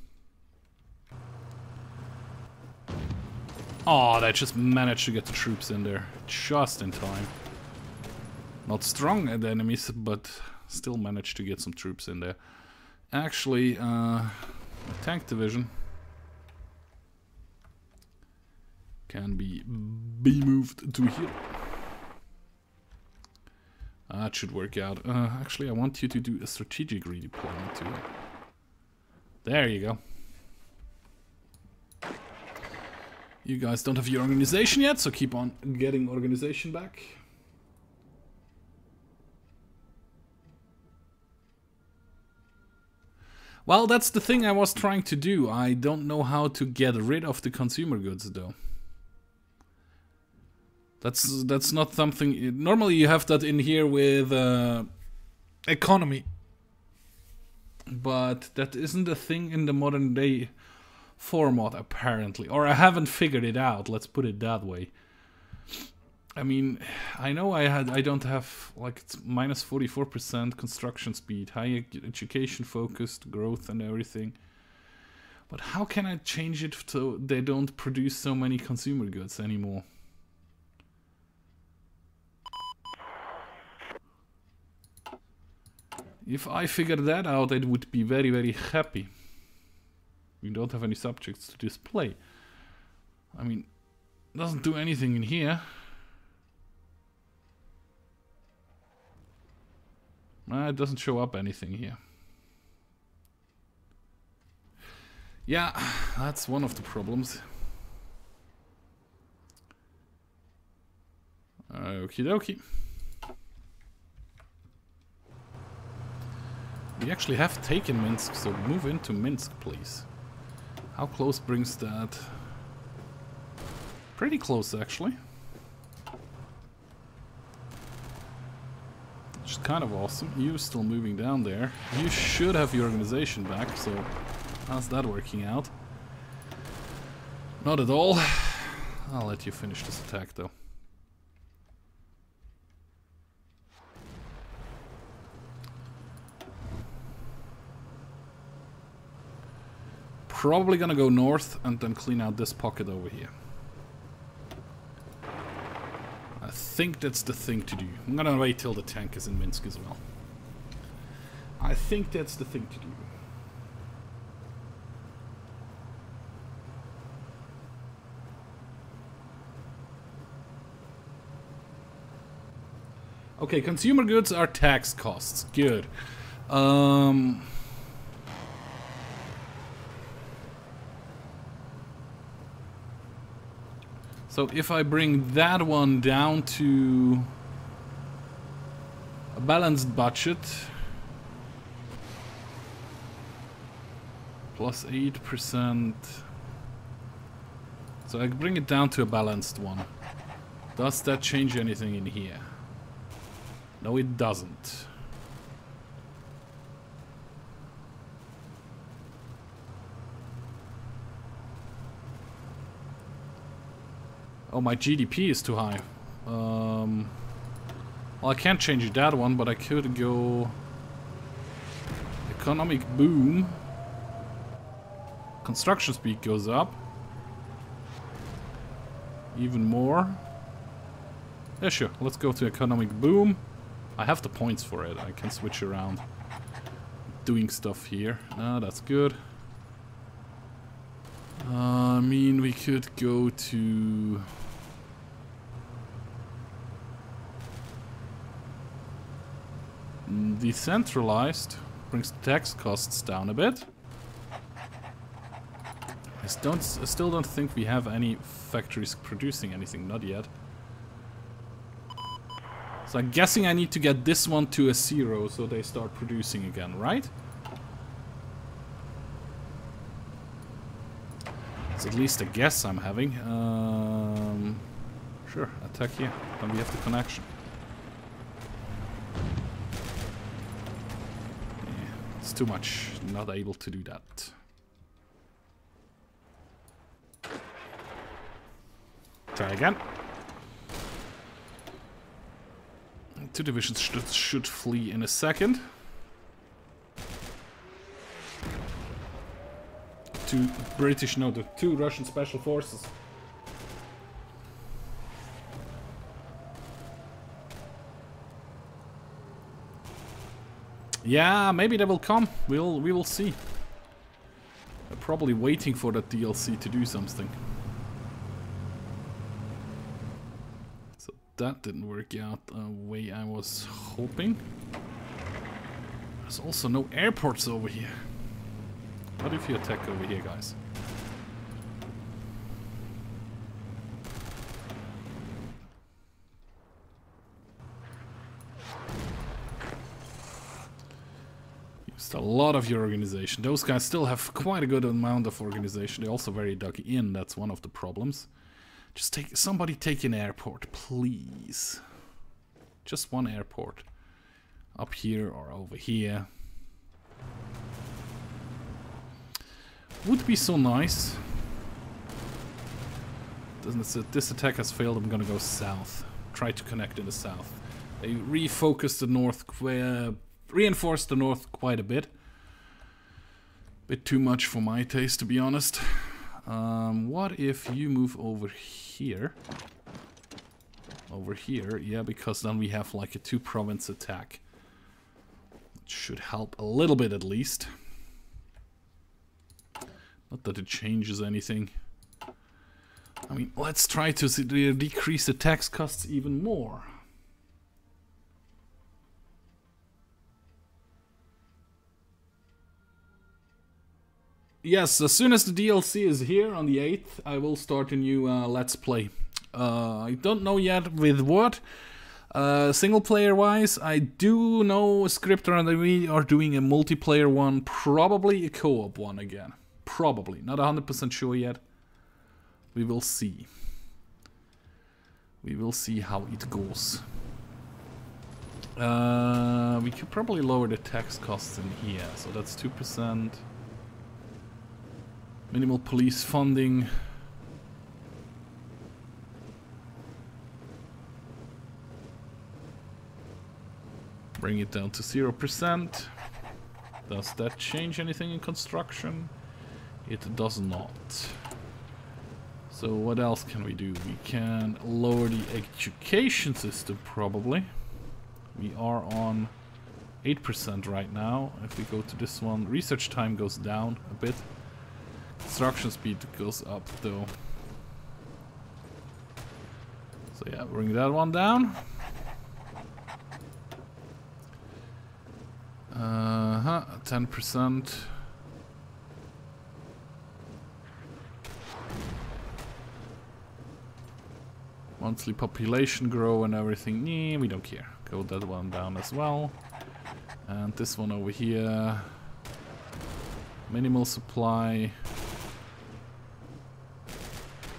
S1: Oh, they just managed to get the troops in there just in time. Not strong at the enemies, but still managed to get some troops in there. Actually, a tank division can be moved to here. That should work out. Actually, I want you to do a strategic redeployment too. There you go. You guys don't have your organization yet, so keep on getting organization back. Well, that's the thing I was trying to do. I don't know how to get rid of the consumer goods, though. That's not something... Normally you have that in here with economy. But that isn't a thing in the modern day format, apparently. Or I haven't figured it out, let's put it that way. I mean, I know I don't have, like, it's minus 44% construction speed, high education focused, growth and everything. But how can I change it so they don't produce so many consumer goods anymore? If I figure that out, I would be very, very happy. We don't have any subjects to display. I mean, it doesn't do anything in here. It doesn't show up anything here. Yeah, that's one of the problems. Okie dokie. We actually have taken Minsk, so move into Minsk, please. How close brings that? Pretty close, actually. Which is kind of awesome. You're still moving down there. You should have your organization back, so how's that working out? Not at all. I'll let you finish this attack, though. Probably gonna go north and then clean out this pocket over here. I think that's the thing to do. I'm gonna wait till the tank is in Minsk as well. I think that's the thing to do. Okay, consumer goods are tax costs. Good. So if I bring that one down to a balanced budget, plus 8%. So I bring it down to a balanced one. Does that change anything in here? No, it doesn't. Oh, my GDP is too high. Well, I can't change that one, but I could go economic boom. Construction speed goes up. Even more. Yeah, sure. Let's go to economic boom. I have the points for it. I can switch around doing stuff here. That's good. I mean, we could go to... decentralized. Brings the tax costs down a bit. I still don't think we have any factories producing anything, not yet. So I'm guessing I need to get this one to a 0 so they start producing again, right? It's at least a guess I'm having. Sure, attack here. Then we have the connection. Yeah, it's too much. Not able to do that. Try again. Two divisions should flee in a second. Two British, no, the two Russian special forces. Yeah, maybe they will come. We will see. They're probably waiting for that DLC to do something. That didn't work out the way I was hoping. There's also no airports over here. What if you attack over here, guys? Used a lot of your organization. Those guys still have quite a good amount of organization. They're also very dug in. That's one of the problems. Just somebody take an airport, please. Just one airport. Up here or over here. Would be so nice. Doesn't it say this attack has failed? I'm gonna go south. Try to connect in the south. They refocused the north, reinforced the north quite a bit. Bit too much for my taste, to be honest. What if you move over here? Over here, yeah, because then we have like a 2-province attack. It should help a little bit at least. Not that it changes anything. I mean, let's try to decrease the tax costs even more. Yes, as soon as the DLC is here on the 8th, I will start a new Let's Play. I don't know yet with what. Single player wise, I do know Scripter and we are doing a multiplayer one, probably a co-op one again. Probably, not 100% sure yet. We will see. We will see how it goes. We could probably lower the tax costs in here, so that's 2%. Minimal police funding. Bring it down to 0%. Does that change anything in construction? It does not. So what else can we do? We can lower the education system probably. We are on 8% right now. If we go to this one, research time goes down a bit. Construction speed goes up though. So yeah, bring that one down. 10%. Monthly population grow and everything. Nah, we don't care. Go that one down as well. And this one over here. Minimal supply.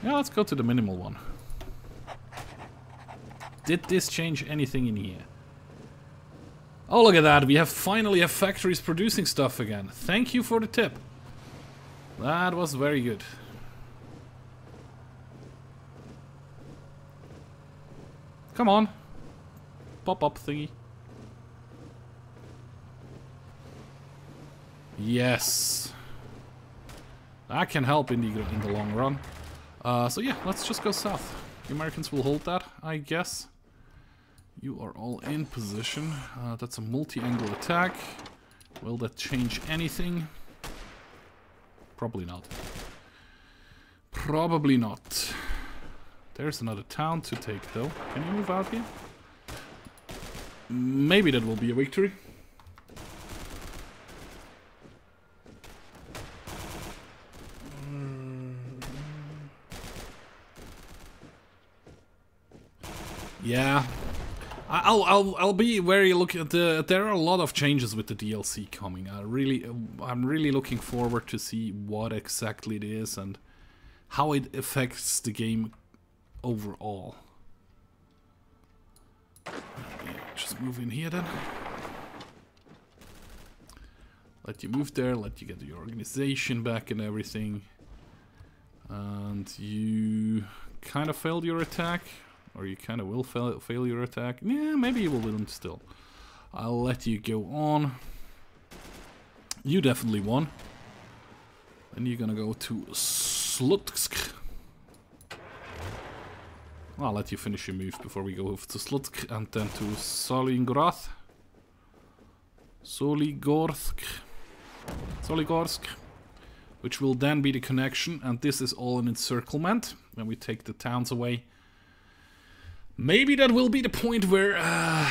S1: Yeah, let's go to the minimal one. Did this change anything in here? Oh, look at that. We finally have factories producing stuff again. Thank you for the tip. That was very good. Come on. Pop-up thingy. Yes. That can help in the long run. So yeah, let's just go south. The Americans will hold that, I guess. You are all in position. That's a multi-angle attack. Will that change anything? Probably not. Probably not. There's another town to take, though. Can you move out here? Maybe that will be a victory. Yeah. I'll be very looking at there are a lot of changes with the DLC coming. I'm really looking forward to see what exactly it is and how it affects the game overall. Just move in here then. Let you move there, let you get your organization back and everything. And you kind of failed your attack. Or you kind of will fail your attack. Yeah, maybe you will win still. I'll let you go on. You definitely won. Then you're gonna go to Slutsk. I'll let you finish your move before we go over to Slutsk and then to Soligorsk. Soligorsk. Which will then be the connection, and this is all an encirclement. When we take the towns away. Maybe that will be the point where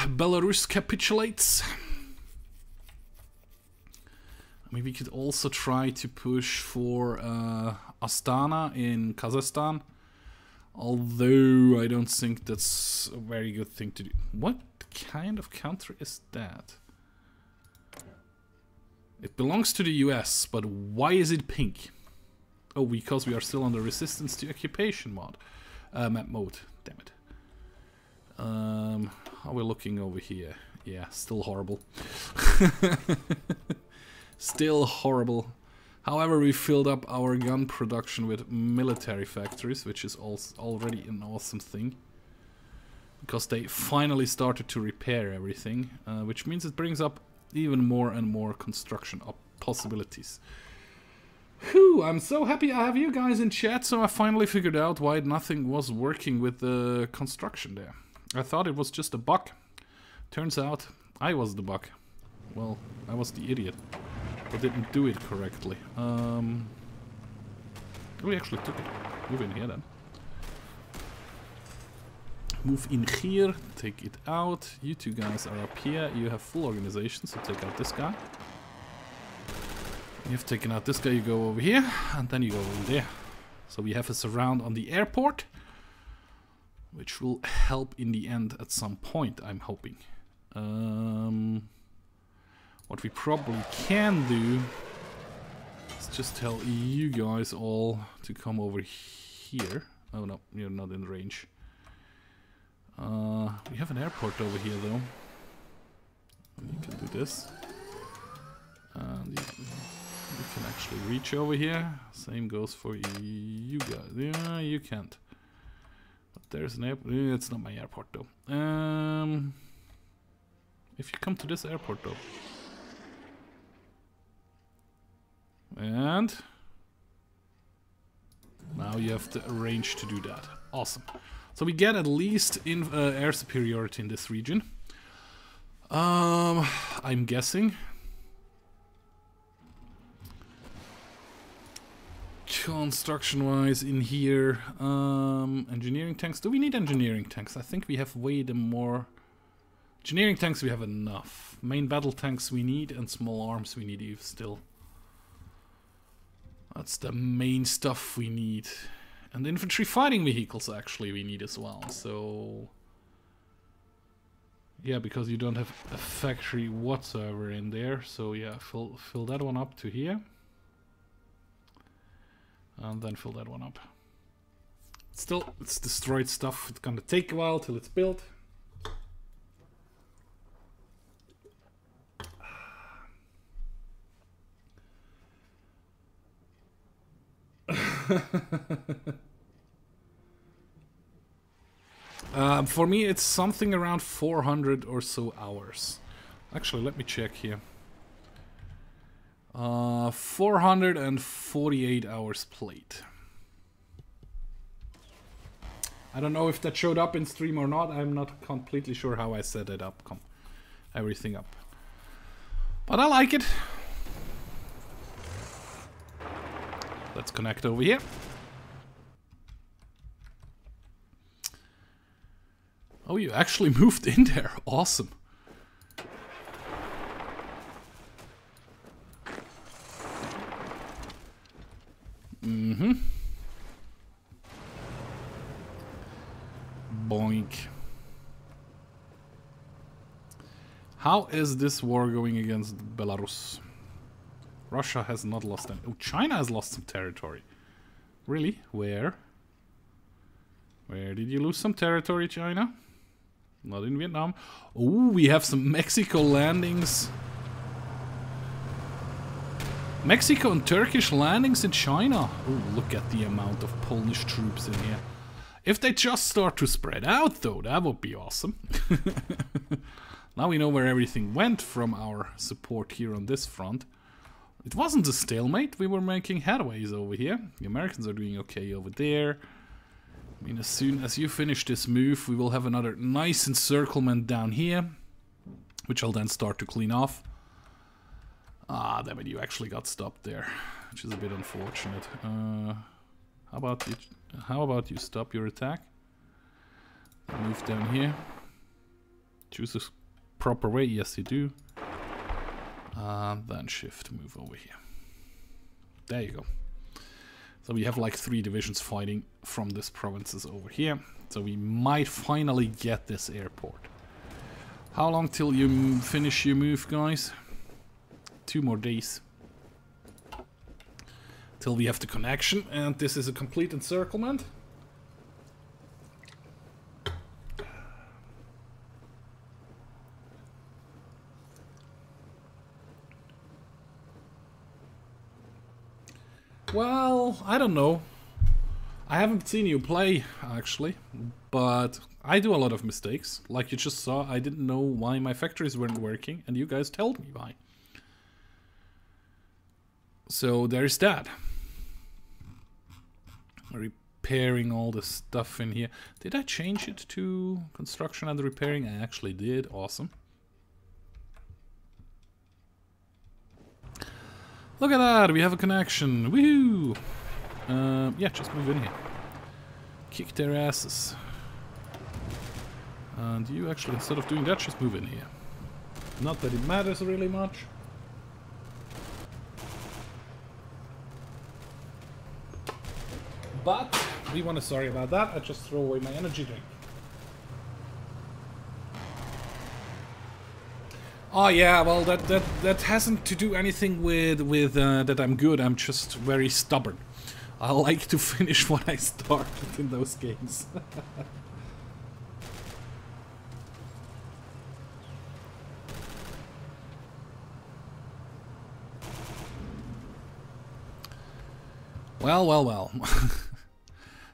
S1: Belarus capitulates. Maybe we could also try to push for Astana in Kazakhstan. Although I don't think that's a very good thing to do. What kind of country is that? It belongs to the US, but why is it pink? Oh, because we are still on the resistance to occupation map mode. Damn it. How are we looking over here? Yeah, still horrible. Still horrible. However, we filled up our gun production with military factories, which is already an awesome thing. Because they finally started to repair everything, which means it brings up even more and more construction possibilities. Whew, I'm so happy I have you guys in chat, so I finally figured out why nothing was working with the construction there. I thought it was just a bug. Turns out I was the bug. Well, I was the idiot. But didn't do it correctly. We actually took it. Move in here then. Move in here. Take it out. You two guys are up here. You have full organization, so take out this guy. You've taken out this guy, you go over here. And then you go over there. So we have a surround on the airport. Which will help in the end at some point, I'm hoping. What we probably can do is just tell you guys all to come over here. Oh no, you're not in range. We have an airport over here though. You can do this. And you can actually reach over here. Same goes for you guys. Yeah, you can't. There's an airport. It's not my airport though. If you come to this airport though. And now you have to arrange to do that. Awesome. So we get at least in air superiority in this region. I'm guessing. Construction-wise in here, engineering tanks. Do we need engineering tanks? I think we have way the more... Engineering tanks we have enough. Main battle tanks we need, and small arms we need still. That's the main stuff we need. And infantry fighting vehicles actually we need as well, so... Yeah, because you don't have a factory whatsoever in there, so yeah, fill that one up to here. And then fill that one up. Still, it's destroyed stuff, it's gonna take a while till it's built. For me, it's something around 400 or so hours. Actually, let me check here. 448 hours played. I don't know if that showed up in stream or not. I'm not completely sure how I set it up, everything up. But I like it. Let's connect over here. Oh, you actually moved in there. Awesome. Mm-hmm. Boink. How is this war going against Belarus? Russia has not lost any. Oh, China has lost some territory. Really? Where? Where did you lose some territory, China? Not in Vietnam. Oh, we have some Mexico landings. Mexico and Turkish landings in China. Oh, look at the amount of Polish troops in here. If they just start to spread out, though, that would be awesome. Now we know where everything went from our support here on this front. It wasn't a stalemate. We were making headways over here. The Americans are doing okay over there. I mean, as soon as you finish this move, we will have another nice encirclement down here, which I'll then start to clean off. Ah, damn it, you actually got stopped there, which is a bit unfortunate. How about you stop your attack? Move down here. Choose a proper way. Yes, you do. Then shift, move over here. There you go. So we have like 3 divisions fighting from this provinces over here. So we might finally get this airport. How long till you finish your move, guys? 2 more days. Till we have the connection, and this is a complete encirclement. Well, I don't know. I haven't seen you play, actually, but I do a lot of mistakes. Like you just saw, I didn't know why my factories weren't working, and you guys told me why. So there's that. Repairing all the stuff in here. Did I change it to construction and repairing? I actually did. Awesome. Look at that, we have a connection. Woohoo! Yeah, just move in here. Kick their asses. And you actually, instead of doing that, just move in here. Not that it matters really much. But we want to, sorry about that, I just throw away my energy drink. Oh yeah, well that hasn't to do anything with that I'm good. I'm just very stubborn. I like to finish what I started in those games. Well.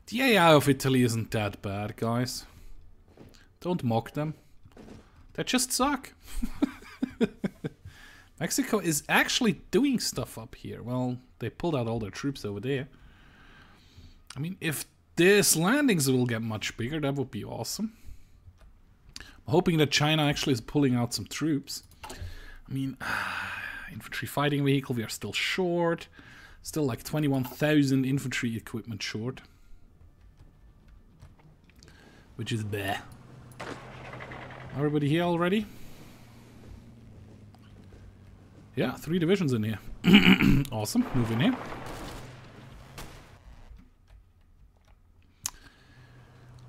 S1: The AI of Italy isn't that bad, guys. Don't mock them. They just suck. Mexico is actually doing stuff up here. Well, they pulled out all their troops over there. I mean, if this landings will get much bigger, that would be awesome. I'm hoping that China actually is pulling out some troops. I mean, infantry fighting vehicle, we are still short. Still like 21,000 infantry equipment short. Which is bad. Everybody here already? Yeah, 3 divisions in here. Awesome, move in here.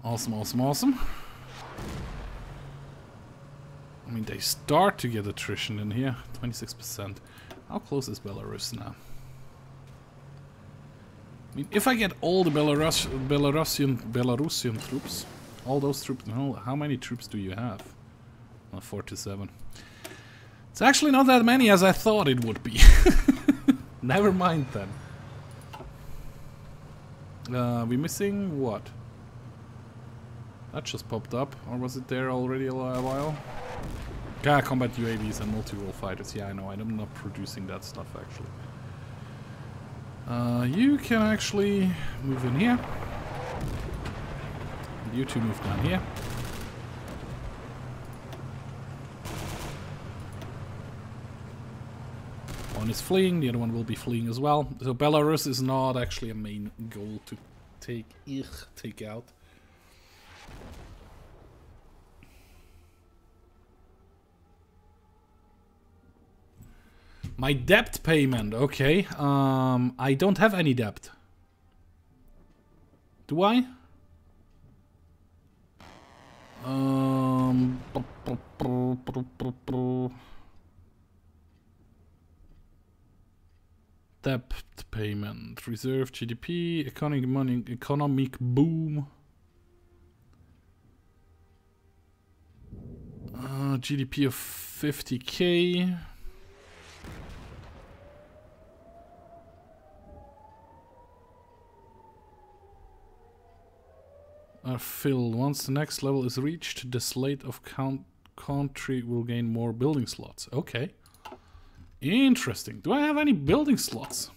S1: Awesome, awesome, awesome. I mean, they start to get attrition in here. 26%. How close is Belarus now? I mean, if I get all the Belarusian troops, all those troops, how many troops do you have? 47. It's actually not that many as I thought it would be. Never mind then. We missing what? That just popped up, or was it there already a while? Yeah, combat UAVs and multi-role fighters. Yeah, I know. I'm not producing that stuff actually. You can actually move in here. And you two move down here. One is fleeing, the other one will be fleeing as well. So Belarus is not actually a main goal to take out. My debt payment, okay. I don't have any debt. Do I? Debt payment, reserve GDP, economic boom. GDP of 50k. Filled. Once the next level is reached, the slate of country will gain more building slots. Okay. Interesting. Do I have any building slots?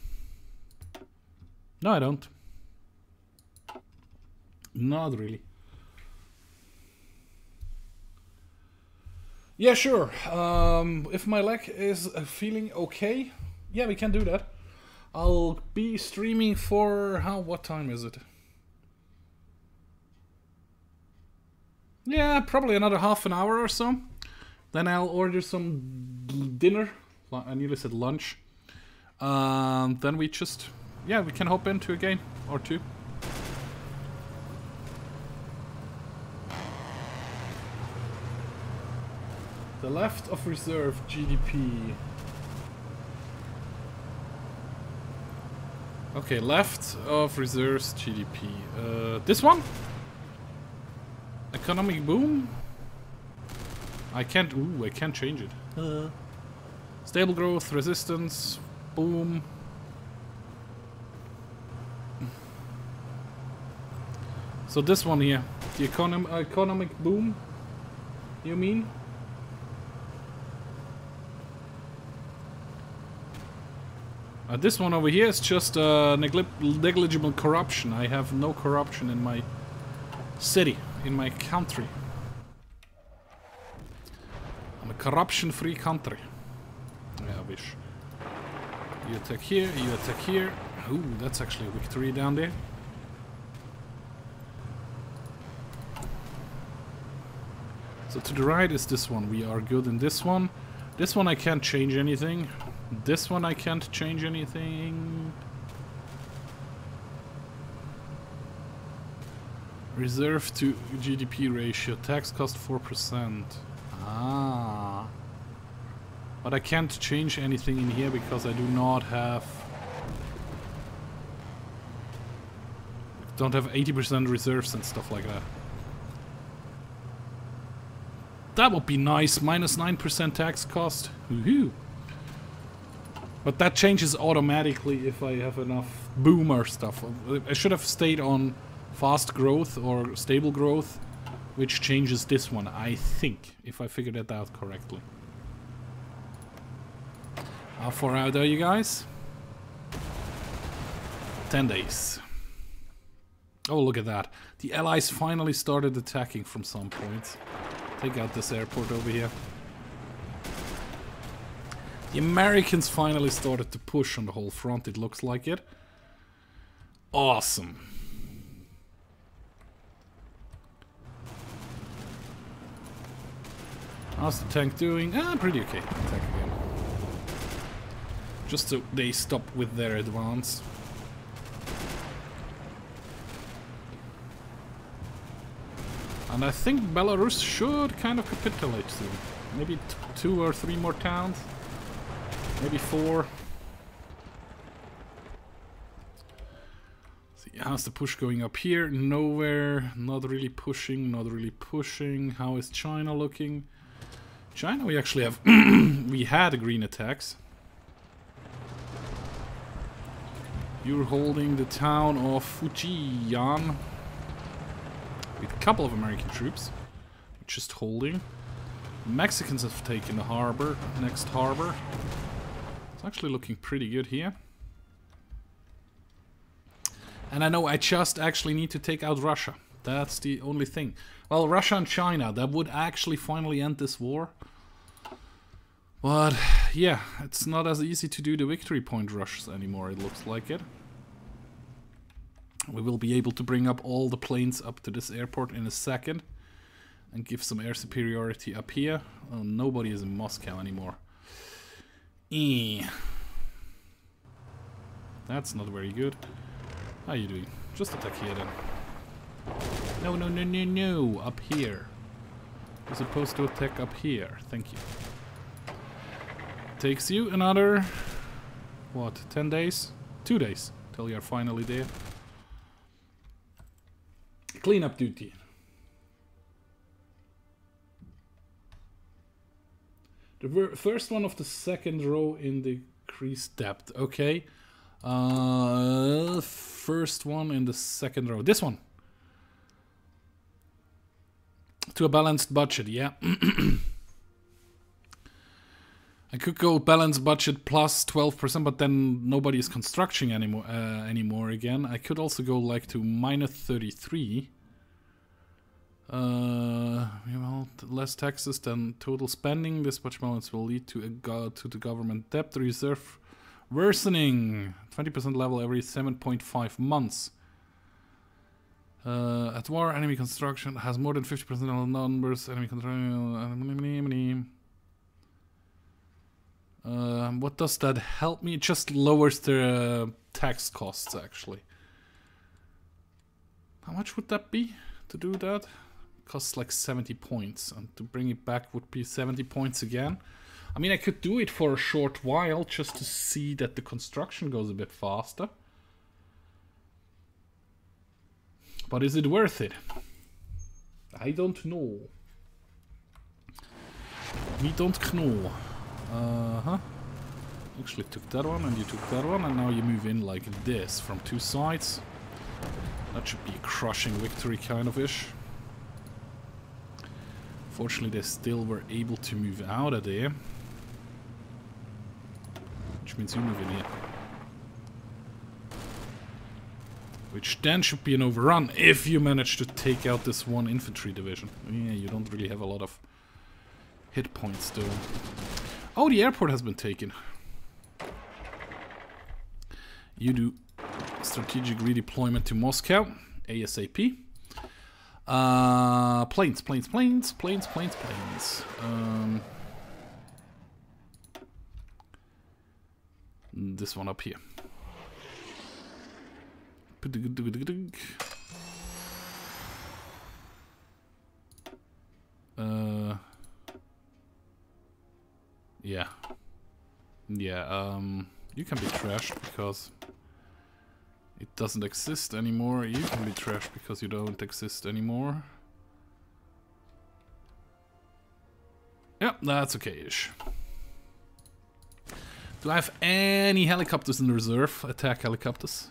S1: No, I don't. Not really. Yeah, sure. If my leg is feeling okay, yeah, we can do that. I'll be streaming for what time is it? Yeah, probably another half an hour or so. Then I'll order some dinner. I nearly said lunch. Then we just, yeah, we can hop into a game or two. The left of reserve GDP. Okay, left of reserves GDP. This one? Economic boom? I can't change it. Stable growth, resistance, boom. So this one here, the economic boom, you mean? This one over here is just negligible corruption. I have no corruption in my city, in my country. I'm a corruption-free country. Yeah, I wish. You attack here, you attack here. Ooh, that's actually a victory down there. So to the right is this one. We are good in this one. This one I can't change anything. This one I can't change anything. Reserve to GDP ratio. Tax cost 4%. Ah. But I can't change anything in here because I do not have... don't have 80% reserves and stuff like that. That would be nice. Minus 9% tax cost. Woohoo! But that changes automatically if I have enough boomer stuff. I should have stayed on fast growth or stable growth, which changes this one, I think, if I figured that out correctly. How far out are you guys? 10 days. Oh, look at that. The Allies finally started attacking from some points. Take out this airport over here. The Americans finally started to push on the whole front, it looks like it. Awesome. How's the tank doing? Ah, pretty okay. Attack again. Just so they stop with their advance. And I think Belarus should kind of capitulate soon. Maybe 2 or 3 more towns. Maybe 4. See, how's the push going up here? Nowhere. Not really pushing, not really pushing. How is China looking? China, we actually have... we had green attacks. You're holding the town of Fujian. With a couple of American troops. Just holding. Mexicans have taken the harbor, next harbor. It's actually looking pretty good here. And I know I just actually need to take out Russia. That's the only thing. Well, Russia and China, that would actually finally end this war. But yeah, it's not as easy to do the victory point rushes anymore, it looks like it. We will be able to bring up all the planes up to this airport in a second. And give some air superiority up here. Oh, nobody is in Moscow anymore. That's not very good. How are you doing? Just attack here then. No, no, no, no, no. Up here. You're supposed to attack up here. Thank you. Takes you another... what? 10 days? 2 days. Till you're finally there. Cleanup duty. The first one of the second row in the decreased depth. Okay. First one in the second row. This one. To a balanced budget, yeah. I could go balanced budget plus 12%, but then nobody is constructing anymore again. I could also go like to minus 33. Well, less taxes than total spending. This budget balance will lead to the government debt reserve worsening. 20% level every 7.5 months. At war, enemy construction has more than 50% of numbers. Enemy construction. What does that help me? It just lowers the tax costs, actually. How much would that be to do that? Costs like 70 points, and to bring it back would be 70 points again. I mean, I could do it for a short while just to see that the construction goes a bit faster. But is it worth it? I don't know. We don't know. Actually took that one and you took that one, and now you move in like this from two sides. That should be a crushing victory kind of ish. Fortunately, they still were able to move out of there. Which means you move in here. Which then should be an overrun if you manage to take out this one infantry division. Yeah, you don't really have a lot of hit points though. Oh, the airport has been taken. You do strategic redeployment to Moscow ASAP. Planes. This one up here. Yeah. Yeah, you can be trashed because it doesn't exist anymore. You can be trashed because you don't exist anymore. Yeah, that's okay-ish. Do I have any helicopters in reserve? Attack helicopters.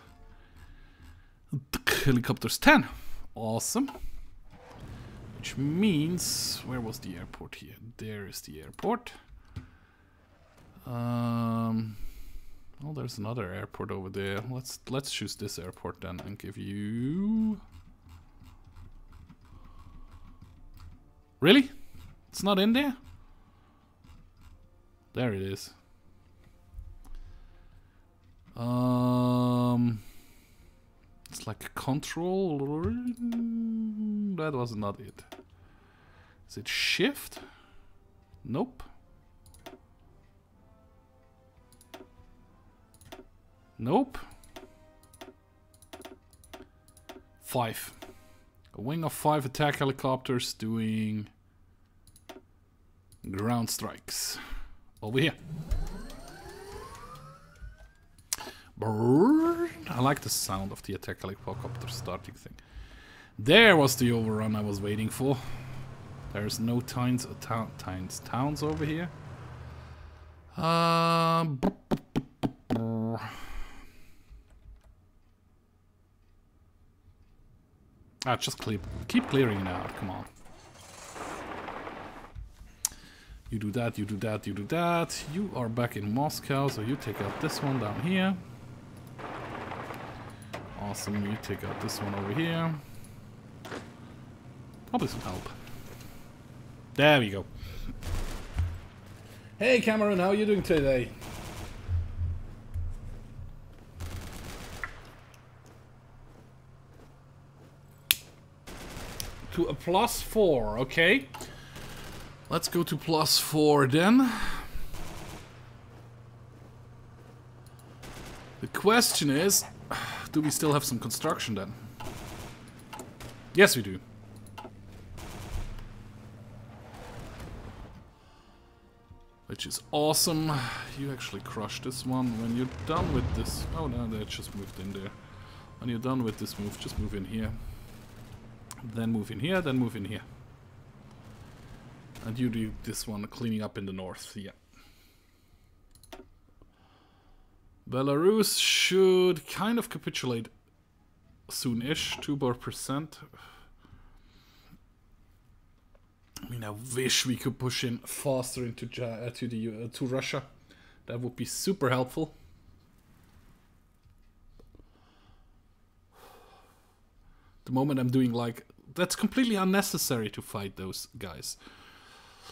S1: Helicopters 10. Awesome. Which means... where was the airport here? There is the airport. Well, there's another airport over there. Let's choose this airport then and give you... Really? It's not in there? There it is. It's like a control. That was not it. Is it shift? Nope. Nope. 5. A wing of 5 attack helicopters doing ground strikes. Over here. Brrr. I like the sound of the attack helicopter starting thing. There was the overrun I was waiting for. There's no towns over here. Just keep clearing it out, come on. You do that, you do that, you do that. You are back in Moscow, so you take out this one down here. Awesome, you take out this one over here. Probably some help. There we go. Hey Cameron, how are you doing today? To a +4, okay. Let's go to +4 then. The question is, do we still have some construction then? Yes, we do. Which is awesome. You actually crushed this one. When you're done with this... Oh no, they just moved in there. When you're done with this move, just move in here. Then move in here, then move in here. And you do this one, cleaning up in the north, yeah. Belarus should kind of capitulate soon-ish, 2%. I mean, I wish we could push in faster into to Russia. That would be super helpful. The moment I'm doing like... That's completely unnecessary to fight those guys.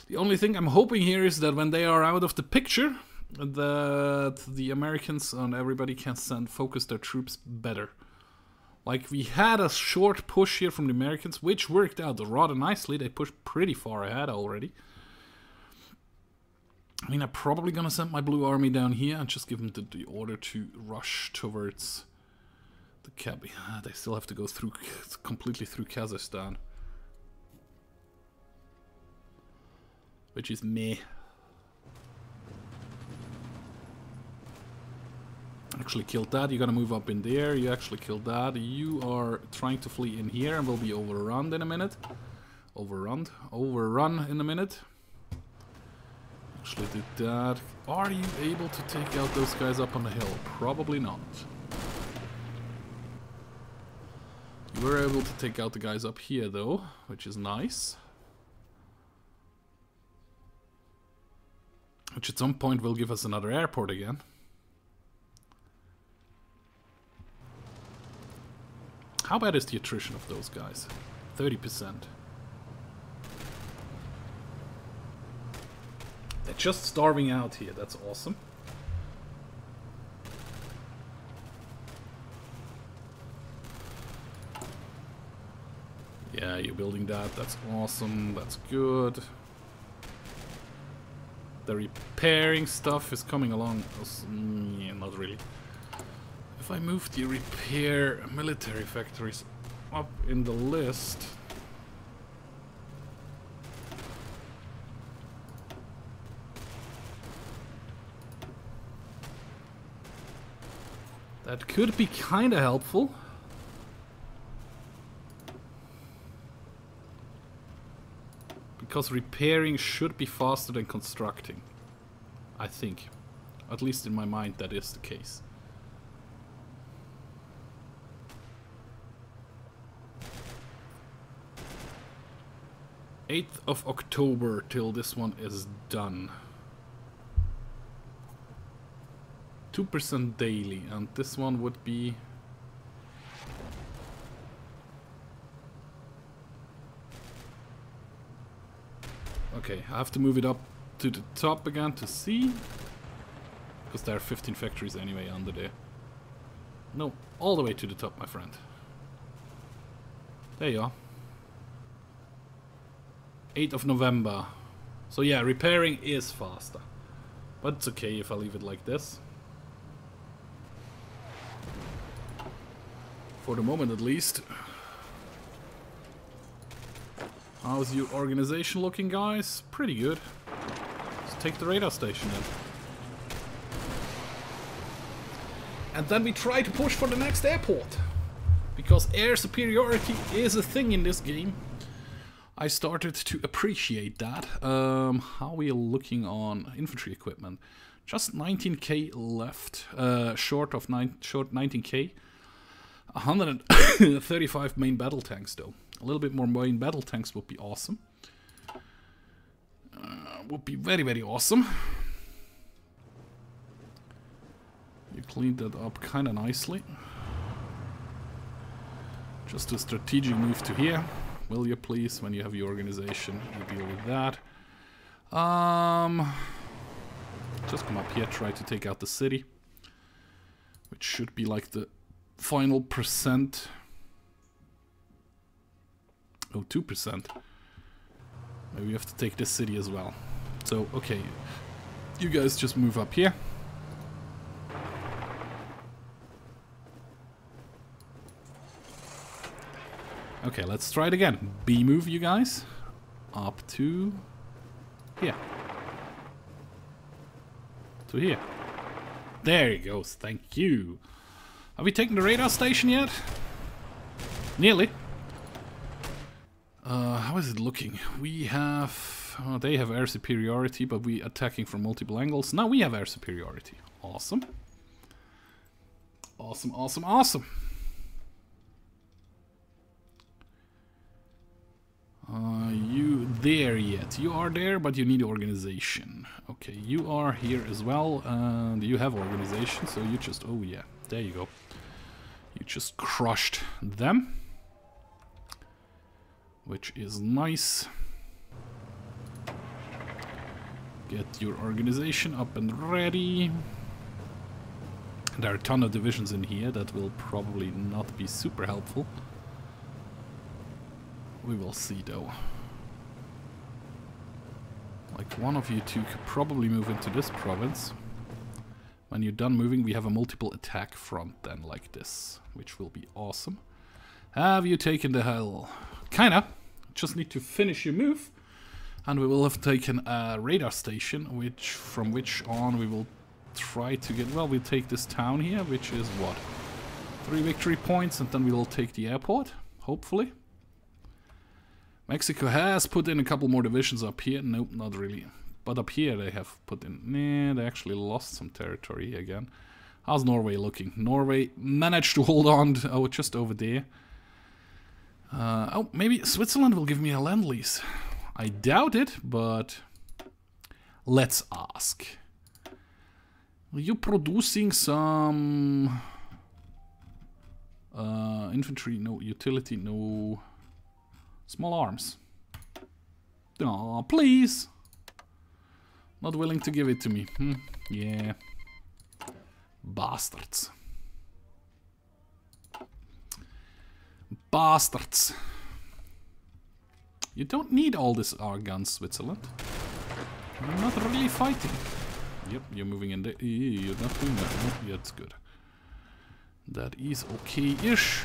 S1: The only thing I'm hoping here is that when they are out of the picture, that the Americans and everybody can focus their troops better. Like, we had a short push here from the Americans, which worked out rather nicely. They pushed pretty far ahead already. I mean, I'm probably gonna send my blue army down here and just give them the order to rush towards the cab. They still have to go through completely through Kazakhstan. Which is meh. Actually killed that. You're gonna move up in there. You actually killed that. You are trying to flee in here and will be overrun in a minute. Overrun in a minute. Actually did that. Are you able to take out those guys up on the hill? Probably not. You were able to take out the guys up here though, which is nice. Which at some point will give us another airport again. How bad is the attrition of those guys? 30%. They're just starving out here, that's awesome. Yeah, you're building that, that's awesome, that's good. The repairing stuff is coming along. Yeah, not really. If I move the repair military factories up in the list... That could be kinda helpful. Because repairing should be faster than constructing. I think. At least in my mind that is the case. October 8th till this one is done. 2% daily, and this one would be... Okay, I have to move it up to the top again to see. Because there are 15 factories anyway under there. No, all the way to the top, my friend. There you are. 8th of November. So yeah, repairing is faster. But it's okay if I leave it like this. For the moment at least. How's your organization looking, guys? Pretty good. Let's take the radar station then. And then we try to push for the next airport. Because air superiority is a thing in this game. I started to appreciate that. How are we looking on infantry equipment? Just 19k left. Short 19k. 135 main battle tanks though. A little bit more main battle tanks would be awesome. Would be very, very awesome. You cleaned that up kind of nicely. Just a strategic move to here. Will you please, when you have your organization, you deal with that. Just come up here, try to take out the city. Which should be like the final percent. Oh, 2%. Maybe we have to take this city as well. So, okay. You guys just move up here. Okay, let's try it again. B move, you guys. Up to here. To here. There he goes. Thank you. Have we taken the radar station yet? Nearly. How is it looking? We have... Oh, they have air superiority, but we attacking from multiple angles. Now we have air superiority. Awesome. Awesome, awesome, awesome. You there yet? You are there, but you need organization. Okay, you are here as well, and you have organization, so you just... Oh yeah, there you go. You just crushed them. Which is nice. Get your organization up and ready. There are a ton of divisions in here that will probably not be super helpful. We will see though. Like one of you two could probably move into this province. When you're done moving, we have a multiple attack front then like this, which will be awesome. Have you taken the hill? Kinda. Just need to finish your move. And we will have taken a radar station, from which on we will try to get... Well, we'll take this town here, which is what? 3 victory points, and then we will take the airport, hopefully. Mexico has put in a couple more divisions up here. Nope, not really. But up here they have put in... Nah, they actually lost some territory again. How's Norway looking? Norway managed to hold on to, oh, just over there. Oh, maybe Switzerland will give me a Lend-Lease. I doubt it, but let's ask. Are you producing some infantry? No. Utility? No. Small arms. Aw, please. Not willing to give it to me. Yeah. Bastards. Bastards. You don't need all this guns, Switzerland. You're not really fighting. Yep, you're moving in there. You're not doing that. No, that's good. That is okay-ish.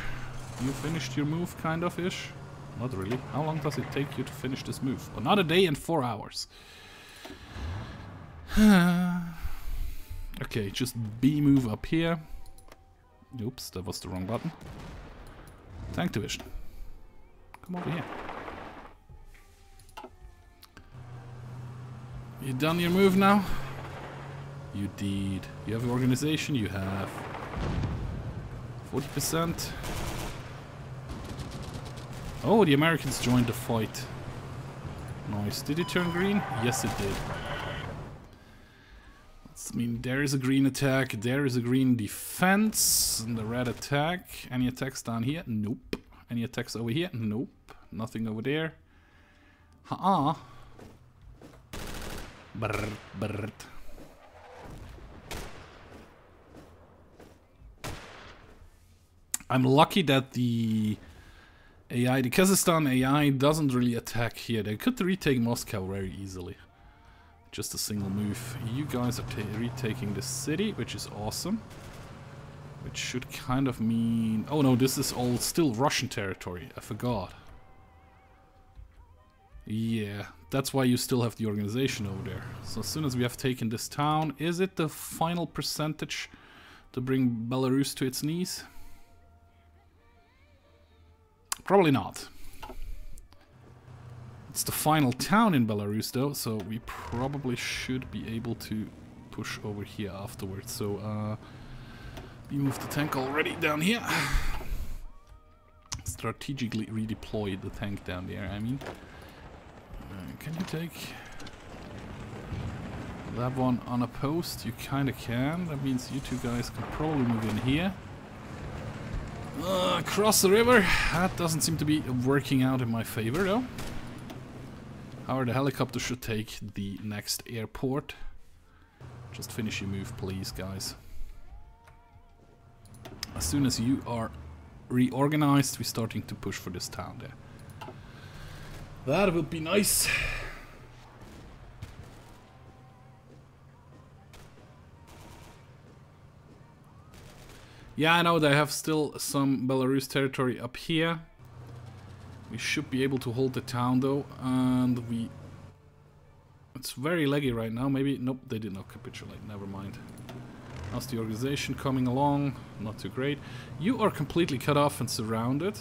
S1: You finished your move, kind of-ish. Not really. How long does it take you to finish this move? Another day and 4 hours. Okay, just B move up here. Oops, that was the wrong button. Tank division. Come over here. You done your move now? You did. You have organization? You have 40%. Oh, the Americans joined the fight. Nice. Did it turn green? Yes, it did. I mean, there is a green attack, there is a green defense, and the red attack. Any attacks down here? Nope. Any attacks over here? Nope. Nothing over there. Ha-ah. Brrrt, brrrt. I'm lucky that the AI, the Kazakhstan AI doesn't really attack here. They could retake Moscow very easily. Just a single move. You guys are retaking the city, which is awesome. Which should kind of mean... Oh no, this is all still Russian territory. I forgot. Yeah, that's why you still have the organization over there. So as soon as we have taken this town, is it the final percentage to bring Belarus to its knees? Probably not. It's the final town in Belarus though, so we probably should be able to push over here afterwards. So we moved the tank already down here. Strategically redeployed the tank down there, I mean. Can you take that one unopposed? You kinda can. That means you two guys can probably move in here. Cross the river. That doesn't seem to be working out in my favor though. However, the helicopter should take the next airport. Just finish your move, please, guys. As soon as you are reorganized, we're starting to push for this town there. That would be nice. Yeah, I know they have still some Belarus territory up here. We should be able to hold the town though, and we... It's very laggy right now, maybe... Nope, they did not capitulate, never mind. How's the organization coming along? Not too great. You are completely cut off and surrounded.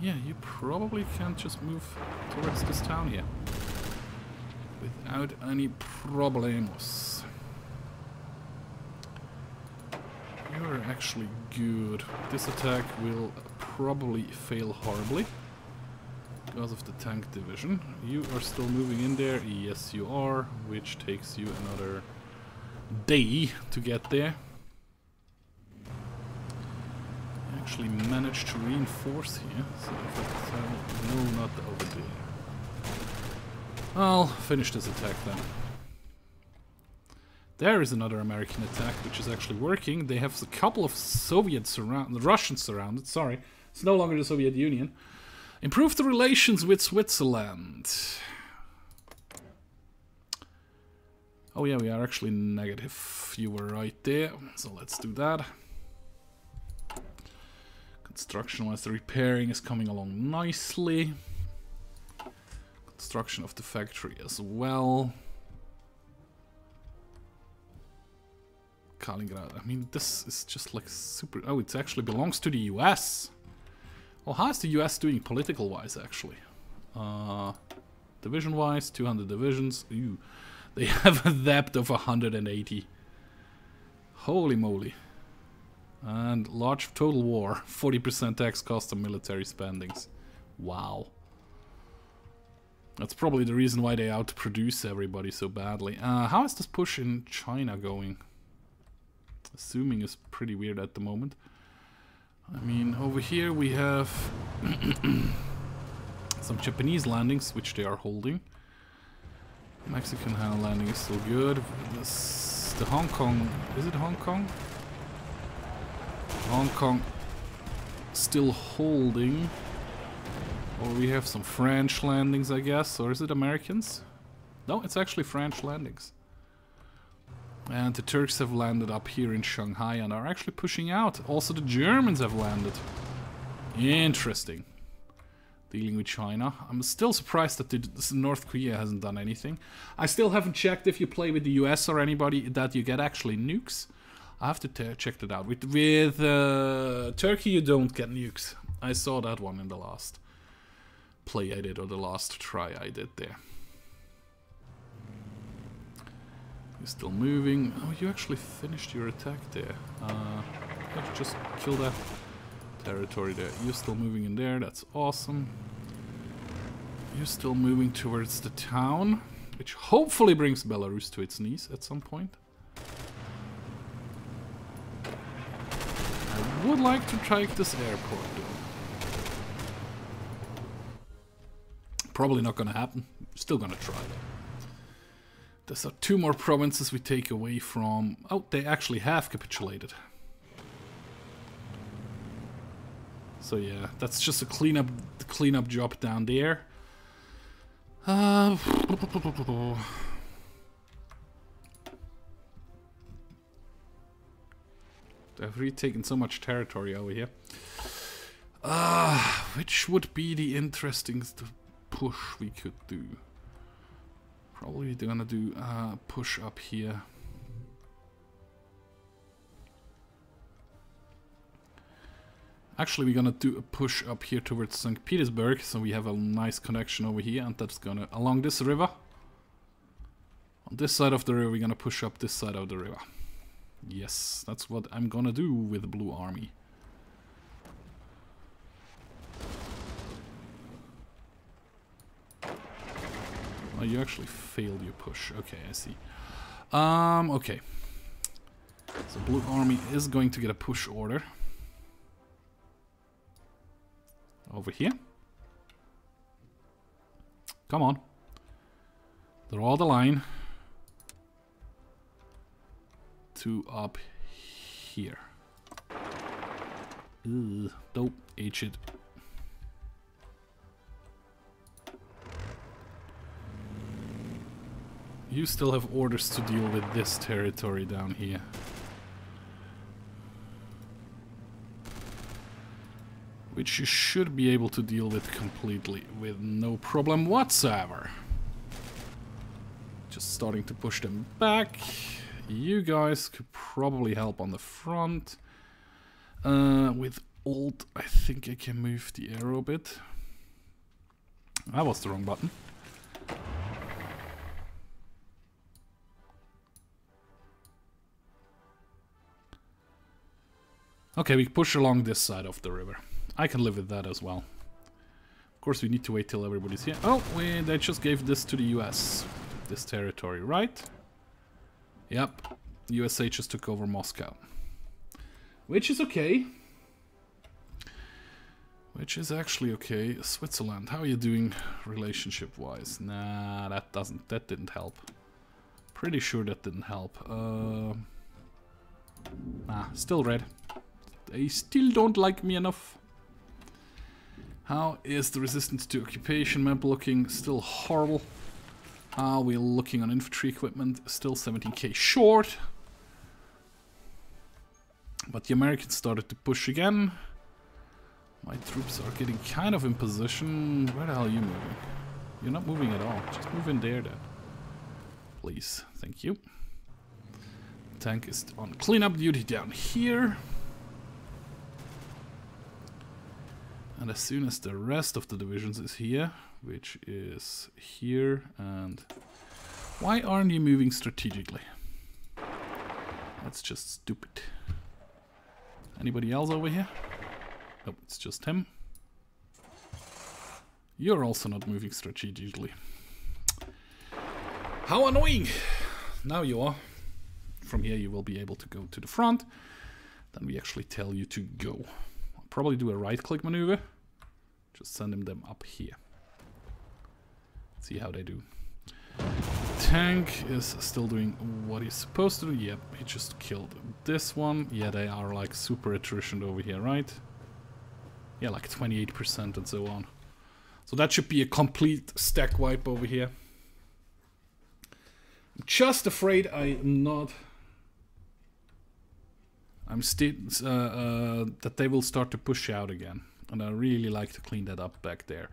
S1: Yeah, you probably can't just move towards this town here. Without any problemos. You're actually good. This attack will probably fail horribly. Because of the tank division. You are still moving in there. Yes, you are. Which takes you another day to get there. Actually managed to reinforce here. So if I tell, no, not over there. I'll finish this attack then. There is another American attack, which is actually working. They have a couple of the Russians surrounded, sorry. It's no longer the Soviet Union. Improve the relations with Switzerland. Oh yeah, we are actually negative. You were right there, so let's do that. Construction-wise, the repairing is coming along nicely. Construction of the factory as well. Kaliningrad. I mean, this is just like super... Oh, it actually belongs to the US. Well, how is the US doing political-wise, actually? Division-wise, 200 divisions. Ew. They have a debt of 180. Holy moly. And large total war. 40% tax cost on military spendings. Wow. That's probably the reason why they outproduce everybody so badly. How is this push in China going? Assuming is pretty weird at the moment. I mean, over here we have some Japanese landings, which they are holding. Mexican landing is still good. The Hong Kong... Is it Hong Kong? Hong Kong still holding. Or we have some French landings, I guess. Or is it Americans? No, it's actually French landings. And the Turks have landed up here in Shanghai and are actually pushing out. Also the Germans have landed. Interesting. Dealing with China. I'm still surprised that North Korea hasn't done anything. I still haven't checked if you play with the US or anybody that you get actually nukes. I have to check that out. With Turkey you don't get nukes. I saw that one in the last play I did, or the last try I did there. You're still moving. Oh, you actually finished your attack there. Yeah, just kill that territory there. You're still moving in there. That's awesome. You're still moving towards the town, which hopefully brings Belarus to its knees at some point. I would like to take this airport though. Probably not gonna happen. Still gonna try though. There's 2 more provinces we take away from... Oh, they actually have capitulated. So yeah, that's just a cleanup job down there. They've retaken so much territory over here. Which would be the interesting push we could do? Probably gonna do push up here. Actually, we're gonna do a push up here towards St. Petersburg, so we have a nice connection over here, and that's gonna along this river. On this side of the river, we're gonna push up this side of the river. Yes, that's what I'm gonna do with the Blue Army. Oh, you actually failed your push. Okay, I see. Okay. So Blue Army is going to get a push order. Over here. Come on. Draw the line. To up here. Nope, H it. You still have orders to deal with this territory down here. Which you should be able to deal with completely, with no problem whatsoever. Just starting to push them back. You guys could probably help on the front. With Alt, I think I can move the arrow a bit. That was the wrong button. Okay, we push along this side of the river. I can live with that as well. Of course, we need to wait till everybody's here. Oh, they just gave this to the US. This territory, right? Yep. USA just took over Moscow. Which is okay. Which is actually okay. Switzerland, how are you doing relationship-wise? Nah, that didn't help. Pretty sure that didn't help. Nah, still red. They still don't like me enough. How is the resistance to occupation map looking? Still horrible. How are we looking on infantry equipment? Still 17k short. But the Americans started to push again. My troops are getting kind of in position. Where the hell are you moving? You're not moving at all. Just move in there then. Please. Thank you. Tank is on cleanup duty down here. And as soon as the rest of the divisions is here, which is here, and why aren't you moving strategically? That's just stupid. Anybody else over here? Nope, it's just him. You're also not moving strategically. How annoying! Now you are. From here you will be able to go to the front. Then we actually tell you to go. Probably do a right-click maneuver. Just send them up here. See how they do. Tank is still doing what he's supposed to do. Yep, he just killed this one. Yeah, they are like super attrition over here, right? Yeah, like 28% and so on. So that should be a complete stack wipe over here. I'm just afraid I'm still that they will start to push out again, and I really like to clean that up back there.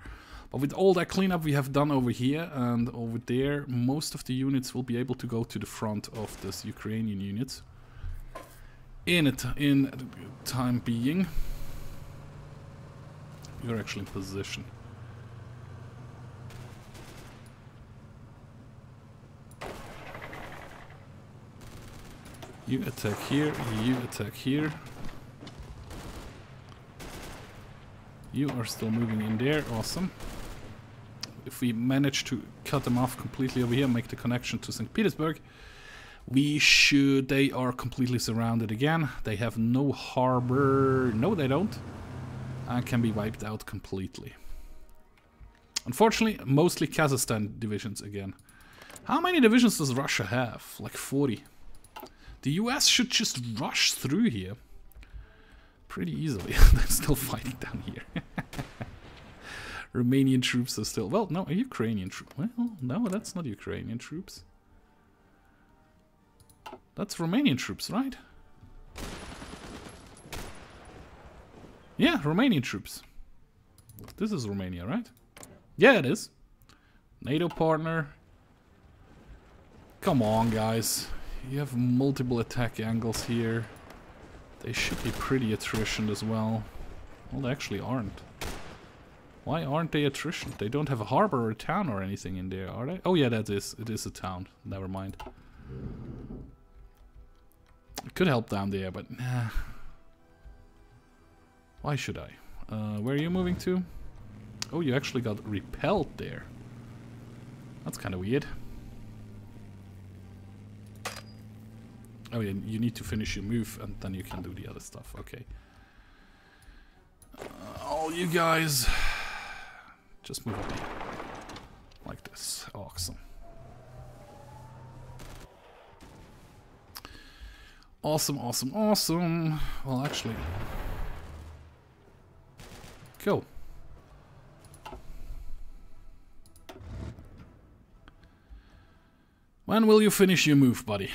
S1: But with all that cleanup we have done over here and over there, most of the units will be able to go to the front of this Ukrainian units. In time being, you're actually in position. You attack here, you attack here. You are still moving in there, awesome. If we manage to cut them off completely over here, make the connection to St. Petersburg, they are completely surrounded again. They have no harbor, no they don't, and can be wiped out completely. Unfortunately, mostly Kazakhstan divisions again. How many divisions does Russia have? Like 40. The US should just rush through here pretty easily. They're still fighting down here. Romanian troops are still... Well, no, Ukrainian troops. Well, no, that's not Ukrainian troops. That's Romanian troops, right? Yeah, Romanian troops. This is Romania, right? Yeah, it is. NATO partner. Come on, guys. You have multiple attack angles here. They should be pretty attrition as well. Well, they actually aren't. Why aren't they attrition? They don't have a harbor or a town or anything in there, are they? Oh yeah, that is. It is a town. Never mind. It could help down there, but nah. Why should I? Where are you moving to? Oh, you actually got repelled there. That's kind of weird. Oh yeah, you need to finish your move and then you can do the other stuff. Okay. All you guys, just move up here. Like this. Awesome. Awesome, awesome, awesome. Well, actually... Go. When will you finish your move, buddy?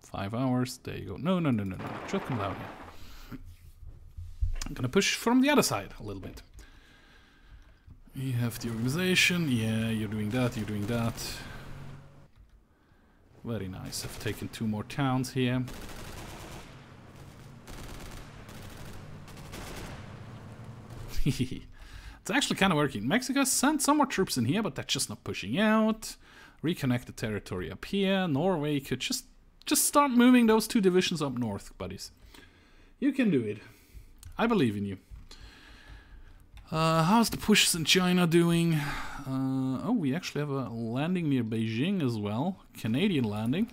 S1: 5 hours. There you go. No, no, no, no, no. Just come down here. I'm gonna push from the other side a little bit. You have the organization. Yeah, you're doing that, you're doing that. Very nice. I've taken 2 more towns here. It's actually kind of working. Mexico sent some more troops in here, but they're just not pushing out. Reconnect the territory up here. Norway could just start moving those 2 divisions up north, buddies. You can do it. I believe in you. How's the pushes in China doing? Oh, we actually have a landing near Beijing as well. Canadian landing.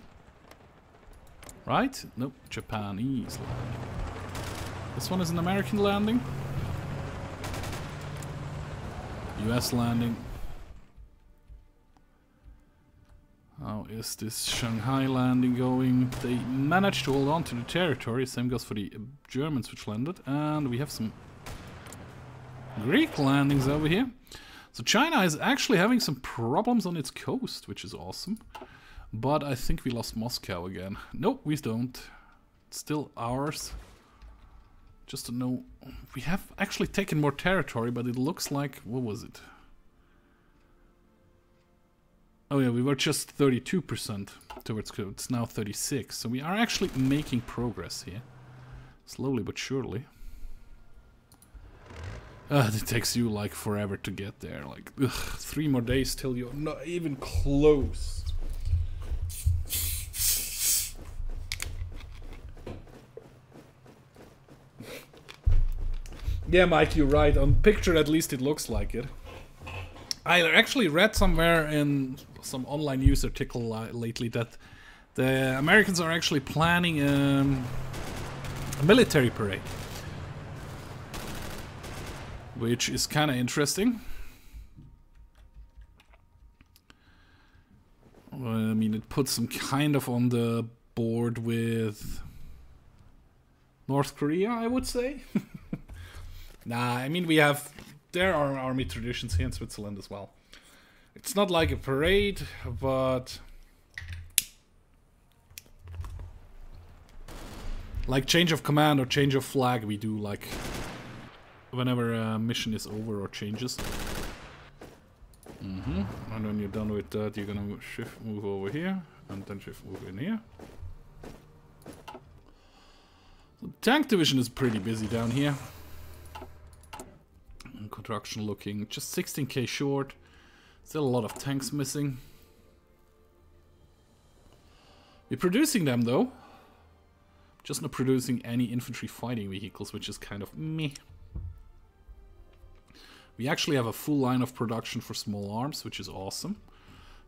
S1: Right? Nope, Japanese landing. This one is an American landing. US landing. How is this Shanghai landing going? They managed to hold on to the territory. Same goes for the Germans which landed. And we have some Greek landings over here. So China is actually having some problems on its coast, which is awesome. But I think we lost Moscow again. Nope, we don't. It's still ours. Just to know, we have actually taken more territory, but it looks like, what was it? Oh yeah, we were just 32% towards code. It's now 36. So we are actually making progress here. Slowly but surely. It takes you like forever to get there. Like, 3 more days till you're not even close. Yeah, Mike, you're right. On picture, at least it looks like it. I actually read somewhere in some online news article lately that the Americans are actually planning a military parade. Which is kind of interesting. I mean, it puts them kind of on the board with North Korea, I would say. Nah, I mean, there are army traditions here in Switzerland as well. It's not like a parade, but like change of command or change of flag we do like whenever a mission is over or changes. And when you're done with that, you're gonna shift move over here and then shift move in here. So tank division is pretty busy down here. Construction looking just 16k short. Still a lot of tanks missing. We're producing them though. Just not producing any infantry fighting vehicles, which is kind of meh. We actually have a full line of production for small arms, which is awesome.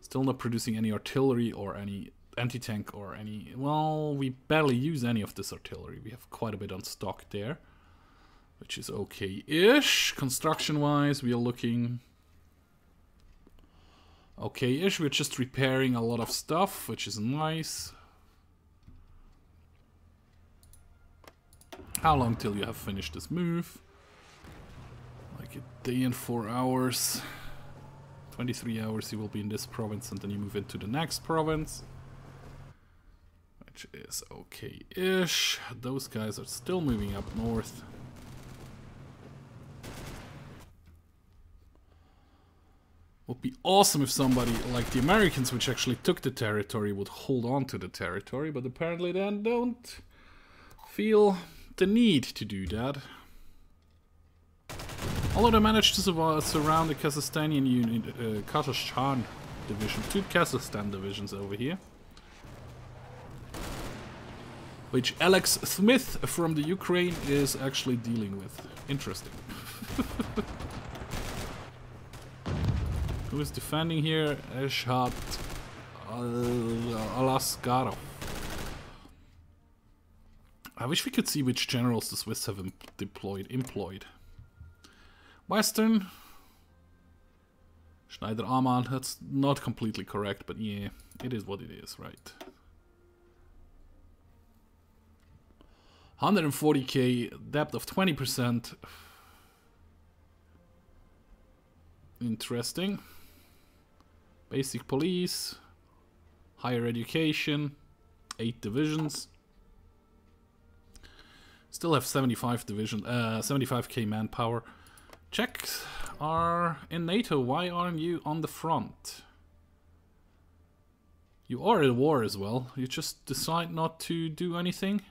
S1: Still not producing any artillery or any anti-tank or any... Well, we barely use any of this artillery. We have quite a bit on stock there. Which is okay-ish. Construction-wise, we are looking okay-ish. We're just repairing a lot of stuff, which is nice. How long till you have finished this move? Like a day and 4 hours. 23 hours you will be in this province, and then you move into the next province. which is okay-ish. Those guys are still moving up north. Would be awesome if somebody like the Americans, which actually took the territory, would hold on to the territory, but apparently they don't feel the need to do that. Although they managed to surround the Kazakhstanian unit, Kazakhstan division, 2 Kazakhstan divisions over here. Which Alex Smith from the Ukraine is actually dealing with. Interesting. Who is defending here? Eshat Alaskarov. I wish we could see which generals the Swiss have employed. Western. Schneider Amann. That's not completely correct, but yeah, it is what it is, right? 140k, depth of 20%. Interesting. Basic police, higher education, 8 divisions. Still have 75k manpower. Czechs are in NATO. Why aren't you on the front? You are at war as well. You just decide not to do anything.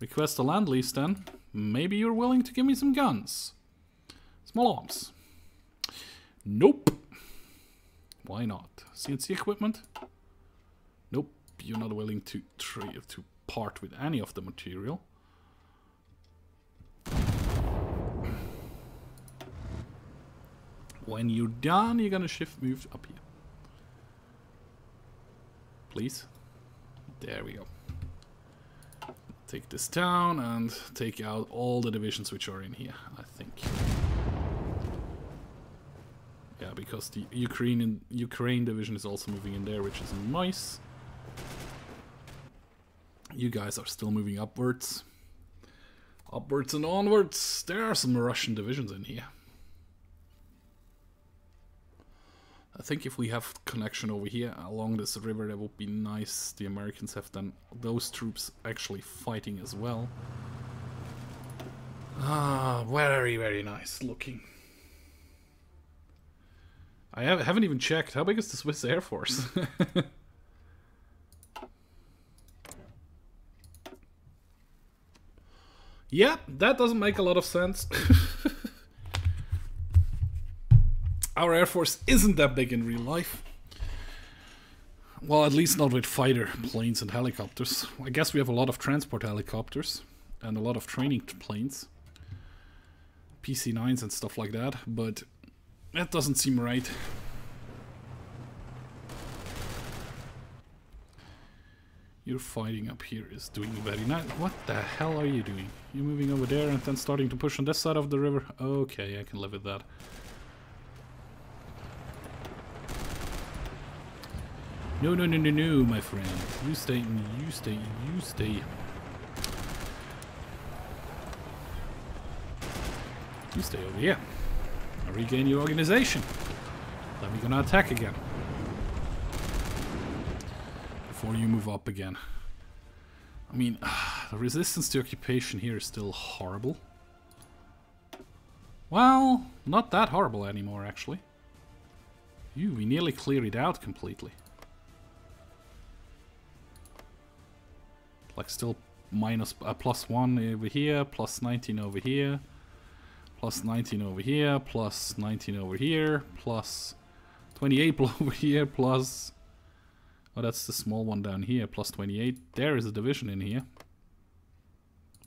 S1: Request a land lease then. Maybe you're willing to give me some guns. Small arms. Nope. Why not? CNC equipment? Nope. You're not willing to part with any of the material. When you're done, you're gonna move up here. Please. There we go. Take this down and take out all the divisions which are in here, I think. Yeah, because the Ukraine division is also moving in there, which is nice. You guys are still moving upwards. Upwards and onwards. There are some Russian divisions in here. I think if we have connection over here along this river, that would be nice. The Americans have then those troops actually fighting as well. Ah, very, very nice looking. I haven't even checked. How big is the Swiss Air Force? Yeah, that doesn't make a lot of sense. Our Air Force isn't that big in real life. Well, at least not with fighter planes and helicopters. I guess we have a lot of transport helicopters and a lot of training planes. PC-9s and stuff like that, but that doesn't seem right. Your fighting up here is doing very nice. What the hell are you doing? You're moving over there and then starting to push on this side of the river? Okay, I can live with that. No, no, no, no, no, my friend. You stay, you stay, you stay. You stay over here. Regain your organization. Then we're gonna attack again. Before you move up again. I mean, the resistance to occupation here is still horrible. Well, not that horrible anymore, actually. We nearly cleared it out completely. Like still minus +1 over here, plus 19 over here, plus 19 over here, plus 19 over here, plus 28 over here, plus... Oh, that's the small one down here, plus 28. There is a division in here.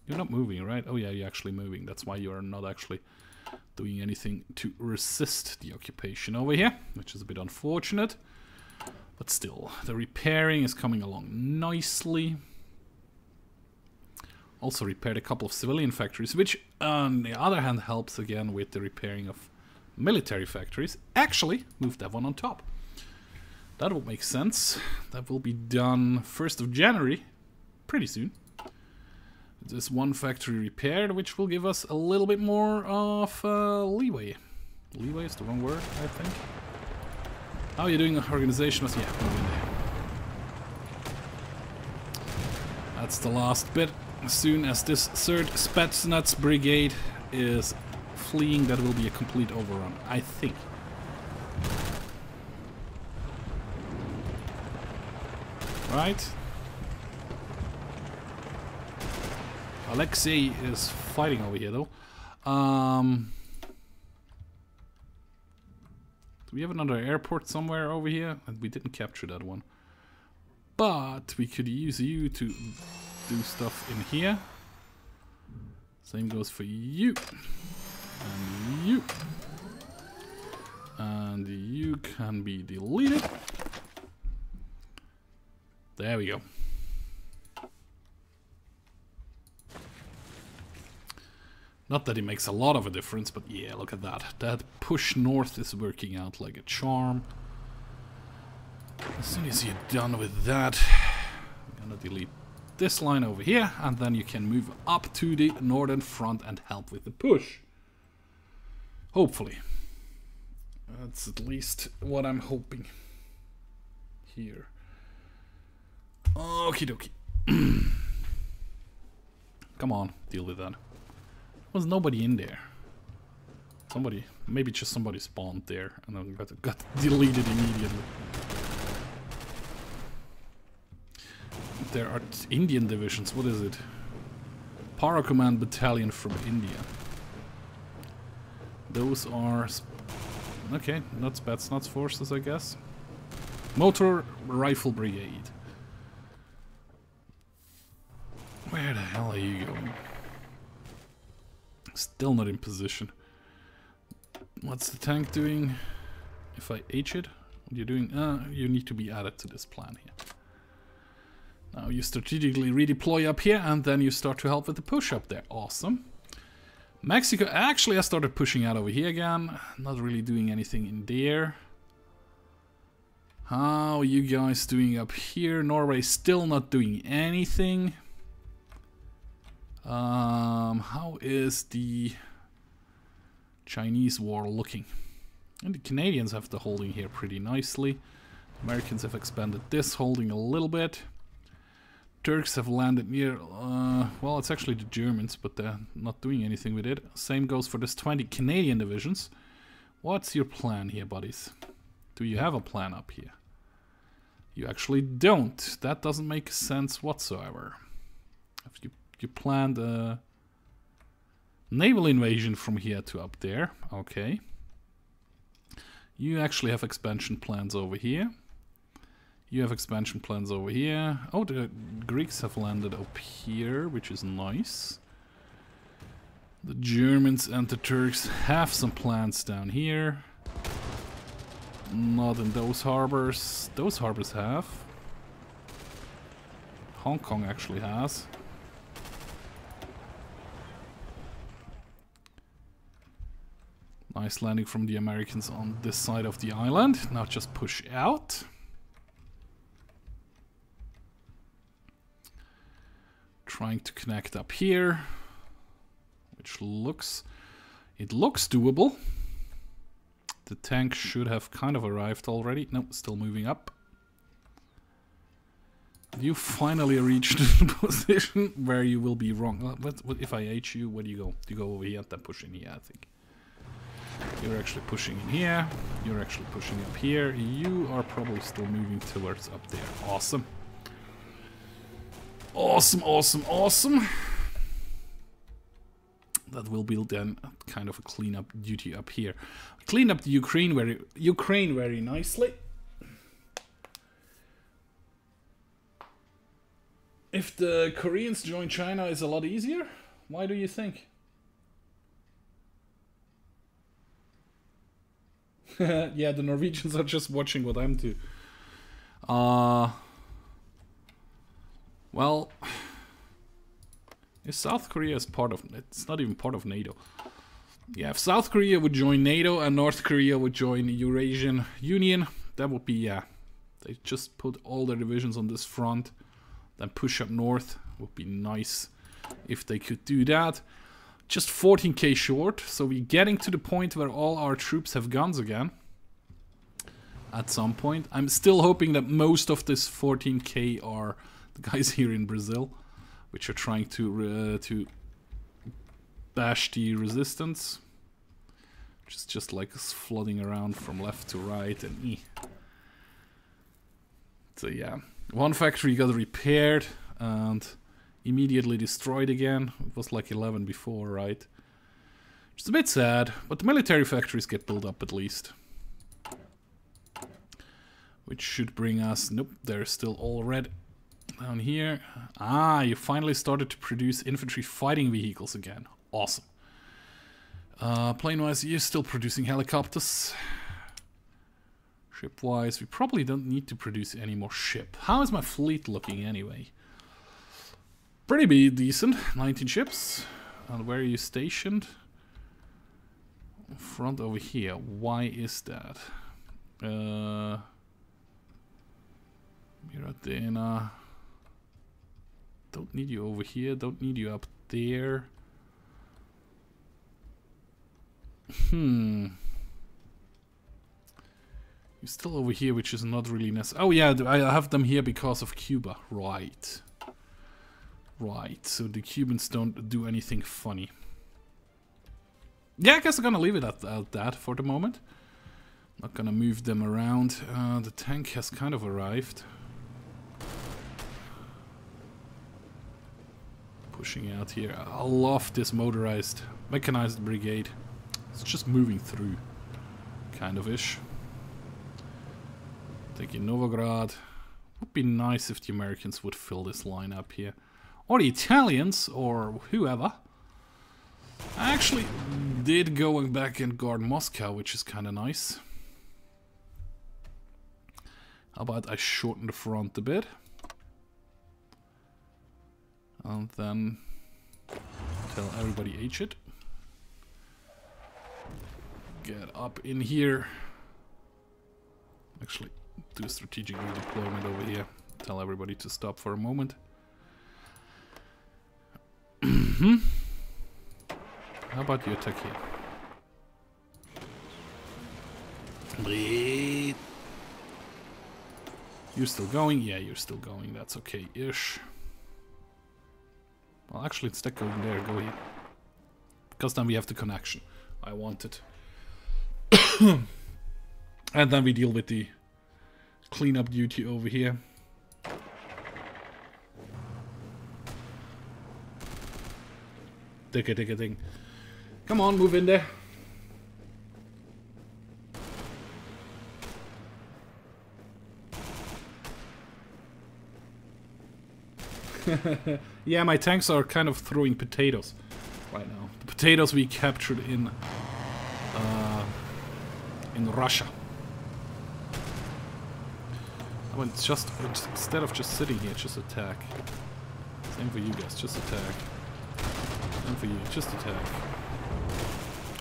S1: You're not moving, right? Oh yeah, you're actually moving. That's why you're not actually doing anything to resist the occupation over here, which is a bit unfortunate. But still, the repairing is coming along nicely. Also repaired a couple of civilian factories, which on the other hand helps again with the repairing of military factories. Actually, move that one on top. That will make sense. That will be done 1st of January, pretty soon. There's one factory repaired, which will give us a little bit more of leeway. Leeway is the wrong word, I think. How are you doing the organization? Yeah, move in there. That's the last bit. As soon as this third Spetsnaz brigade is fleeing, that will be a complete overrun, I think. Right? Alexei is fighting over here, though. Do we have another airport somewhere over here? And we didn't capture that one. But we could use you to do stuff in here. Same goes for you. And you. And you can be deleted. There we go. Not that it makes a lot of a difference, but yeah, look at that. That push north is working out like a charm. As soon as you're done with that, I'm gonna delete this line over here, and then you can move up to the northern front and help with the push. Hopefully. That's at least what I'm hoping. Here. Okie dokie. Come on, deal with that. There was nobody in there. Somebody, maybe just somebody spawned there and then got deleted immediately. There are Indian divisions. What is it? Para Command Battalion from India. Those are... okay, not Spetsnaz forces, I guess. Motor Rifle Brigade. Where the hell are you going? Still not in position. What's the tank doing? If I H it? What are you doing? You need to be added to this plan here. Now you strategically redeploy up here and then you start to help with the push up there. Awesome. Mexico, actually I started pushing out over here again. Not really doing anything in there. How are you guys doing up here? Norway still not doing anything. How is the Chinese war looking? And the Canadians have the holding here pretty nicely. Americans have expanded this holding a little bit. Turks have landed near, well, it's actually the Germans, but they're not doing anything with it. Same goes for this 20 Canadian divisions. What's your plan here, buddies? Do you have a plan up here? You actually don't. That doesn't make sense whatsoever. Have you planned a naval invasion from here to up there? Okay. You actually have expansion plans over here. You have expansion plans over here. Oh, the Greeks have landed up here, which is nice. The Germans and the Turks have some plans down here. Not in those harbors. Those harbors have. Hong Kong actually has. Nice landing from the Americans on this side of the island. Now just push out. Trying to connect up here, which looks doable. The tank should have kind of arrived already. Nope, still moving up. You finally reached the position where you will be wrong. What if I H you? Where do you go? Do you go over here and then push in here, I think. You're actually pushing in here. You're actually pushing up here. You are probably still moving towards up there. Awesome. Awesome, awesome, awesome. That will be then kind of a cleanup duty up here. Clean up the Ukraine very nicely. If the Koreans join China, is a lot easier. Why do you think? Yeah, the Norwegians are just watching what I'm doing. Well, if South Korea is part of... it's not even part of NATO. Yeah, if South Korea would join NATO and North Korea would join the Eurasian Union, that would be, yeah. They just put all their divisions on this front, then push up north. Would be nice if they could do that. Just 14k short, so we're getting to the point where all our troops have guns again. At some point. I'm still hoping that most of this 14k are the guys here in Brazil. which are trying to bash the resistance. Which is just like flooding around from left to right and So yeah, one factory got repaired and immediately destroyed again. It was like 11 before, right? Which is a bit sad, but the military factories get built up at least. Which should bring us... Nope, they're still all red down here. Ah, you finally started to produce infantry fighting vehicles again. Awesome. Plane-wise, you're still producing helicopters. Ship-wise, we probably don't need to produce any more ship. How is my fleet looking anyway? Pretty decent. 19 ships. And where are you stationed? Front over here. Why is that? Miradena. Don't need you over here. Don't need you up there. You're still over here, which is not really necessary. Oh yeah, I have them here because of Cuba. Right. Right, so the Cubans don't do anything funny. Yeah, I guess I'm gonna leave it at that for the moment. Not gonna move them around. The tank has kind of arrived. Pushing out here. I love this motorized, mechanized brigade. It's just moving through, kind of ish. Taking Novograd. Would be nice if the Americans would fill this line up here. Or the Italians, or whoever. I actually did go back and guard Moscow, which is kind of nice. How about I shorten the front a bit? And then tell everybody H it. Get up in here. Actually, do a strategic redeployment over here. Tell everybody to stop for a moment. How about you attack here? You're still going? Yeah, you're still going. That's okay-ish. Well, actually, instead of going there, go here. Because then we have the connection I wanted. And then we deal with the cleanup duty over here. Ding. Come on, move in there. Yeah, my tanks are kind of throwing potatoes right now. The potatoes we captured in Russia. I mean, just instead of just sitting here, just attack. Same for you guys, just attack. Same for you, just attack.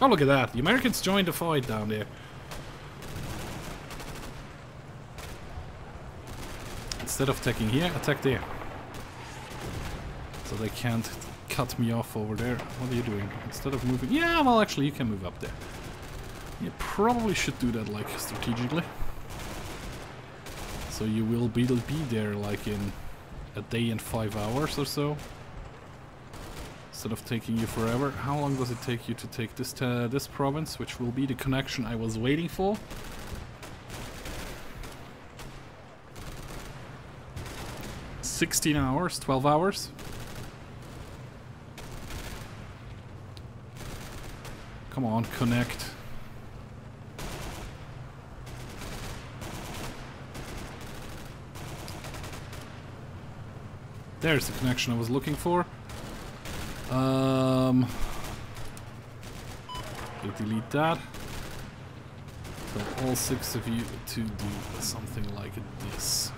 S1: Oh, look at that! The Americans joined the fight down there. Instead of attacking here, attack there. So they can't cut me off over there. What are you doing? Instead of moving... Yeah, well, actually, you can move up there. You probably should do that, like, strategically. So you will be there, like, in a day and 5 hours or so. Instead of taking you forever. How long does it take you to take this province, which will be the connection I was waiting for? $16 hours, 12 hours. Come on, connect. There's the connection I was looking for. Delete that. Tell all 6 of you to do something like this.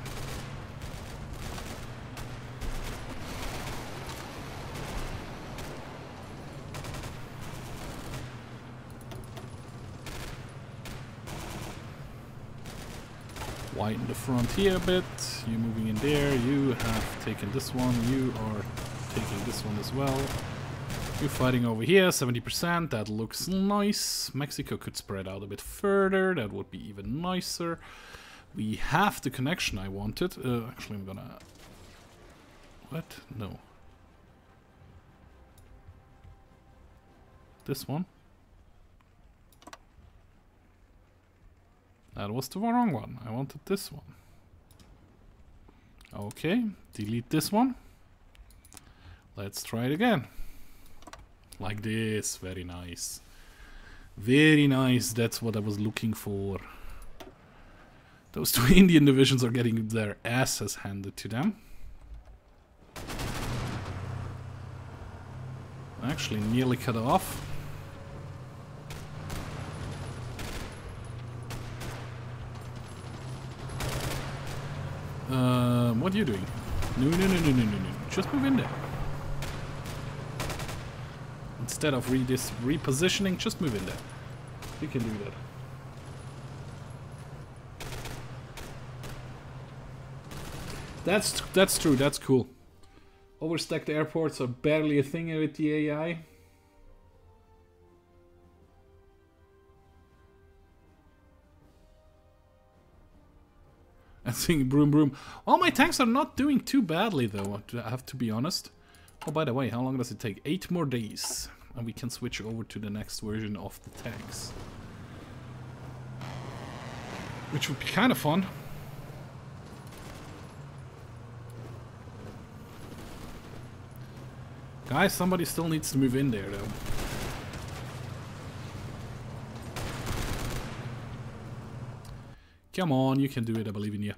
S1: Widen the front here a bit. You moving in there. You have taken this one. You are taking this one as well. You're fighting over here, 70%. That looks nice. Mexico could spread out a bit further. That would be even nicer. We have the connection I wanted. Actually, I'm gonna... What? No. this one. That was the wrong one. I wanted this one. Okay, delete this one. Let's try it again. Like this. Very nice. Very nice. That's what I was looking for. Those two Indian divisions are getting their asses handed to them. Actually, nearly cut off. What are you doing? No. Just move in there. Instead of repositioning, just move in there. You can do that. That's true. That's cool. Overstacked airports are barely a thing with the AI. And singing broom broom. Well, my tanks are not doing too badly though, I have to be honest. Oh, by the way, how long does it take? 8 more days. And we can switch over to the next version of the tanks. Which would be kind of fun. Guys, somebody still needs to move in there though. Come on, you can do it, I believe in you.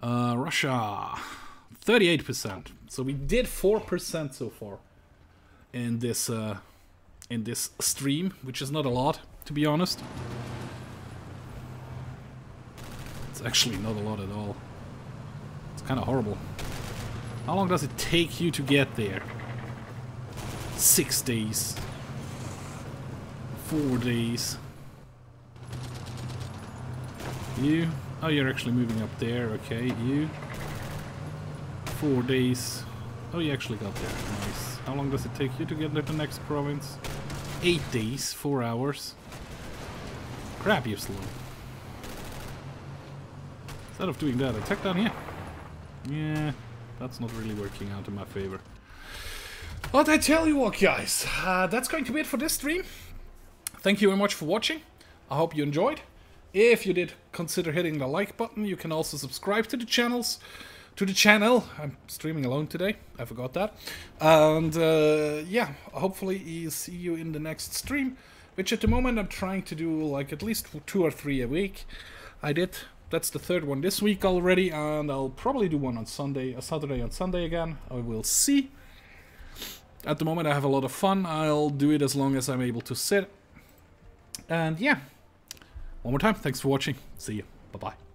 S1: Russia, 38%. So we did 4% so far in this stream, which is not a lot, to be honest. It's actually not a lot at all. It's kind of horrible. How long does it take you to get there? 6 days. 4 days. You? Oh, you're actually moving up there. Okay, you. 4 days. Oh, you actually got there. Nice. How long does it take you to get to the next province? 8 days. 4 hours. Crap, you're slow. Instead of doing that, attack down here. Yeah, that's not really working out in my favor. But I tell you what, guys. That's going to be it for this stream. Thank you very much for watching. I hope you enjoyed. If you did, consider hitting the like button. You can also subscribe to the channel. I'm streaming alone today. I forgot that. And yeah, hopefully see you in the next stream, which at the moment I'm trying to do like at least 2 or 3 a week. That's the 3rd one this week already, and I'll probably do one on Sunday, a Saturday and Sunday again. I will see. At the moment I have a lot of fun. I'll do it as long as I'm able to sit. And yeah. One more time, thanks for watching. See you. Bye-bye.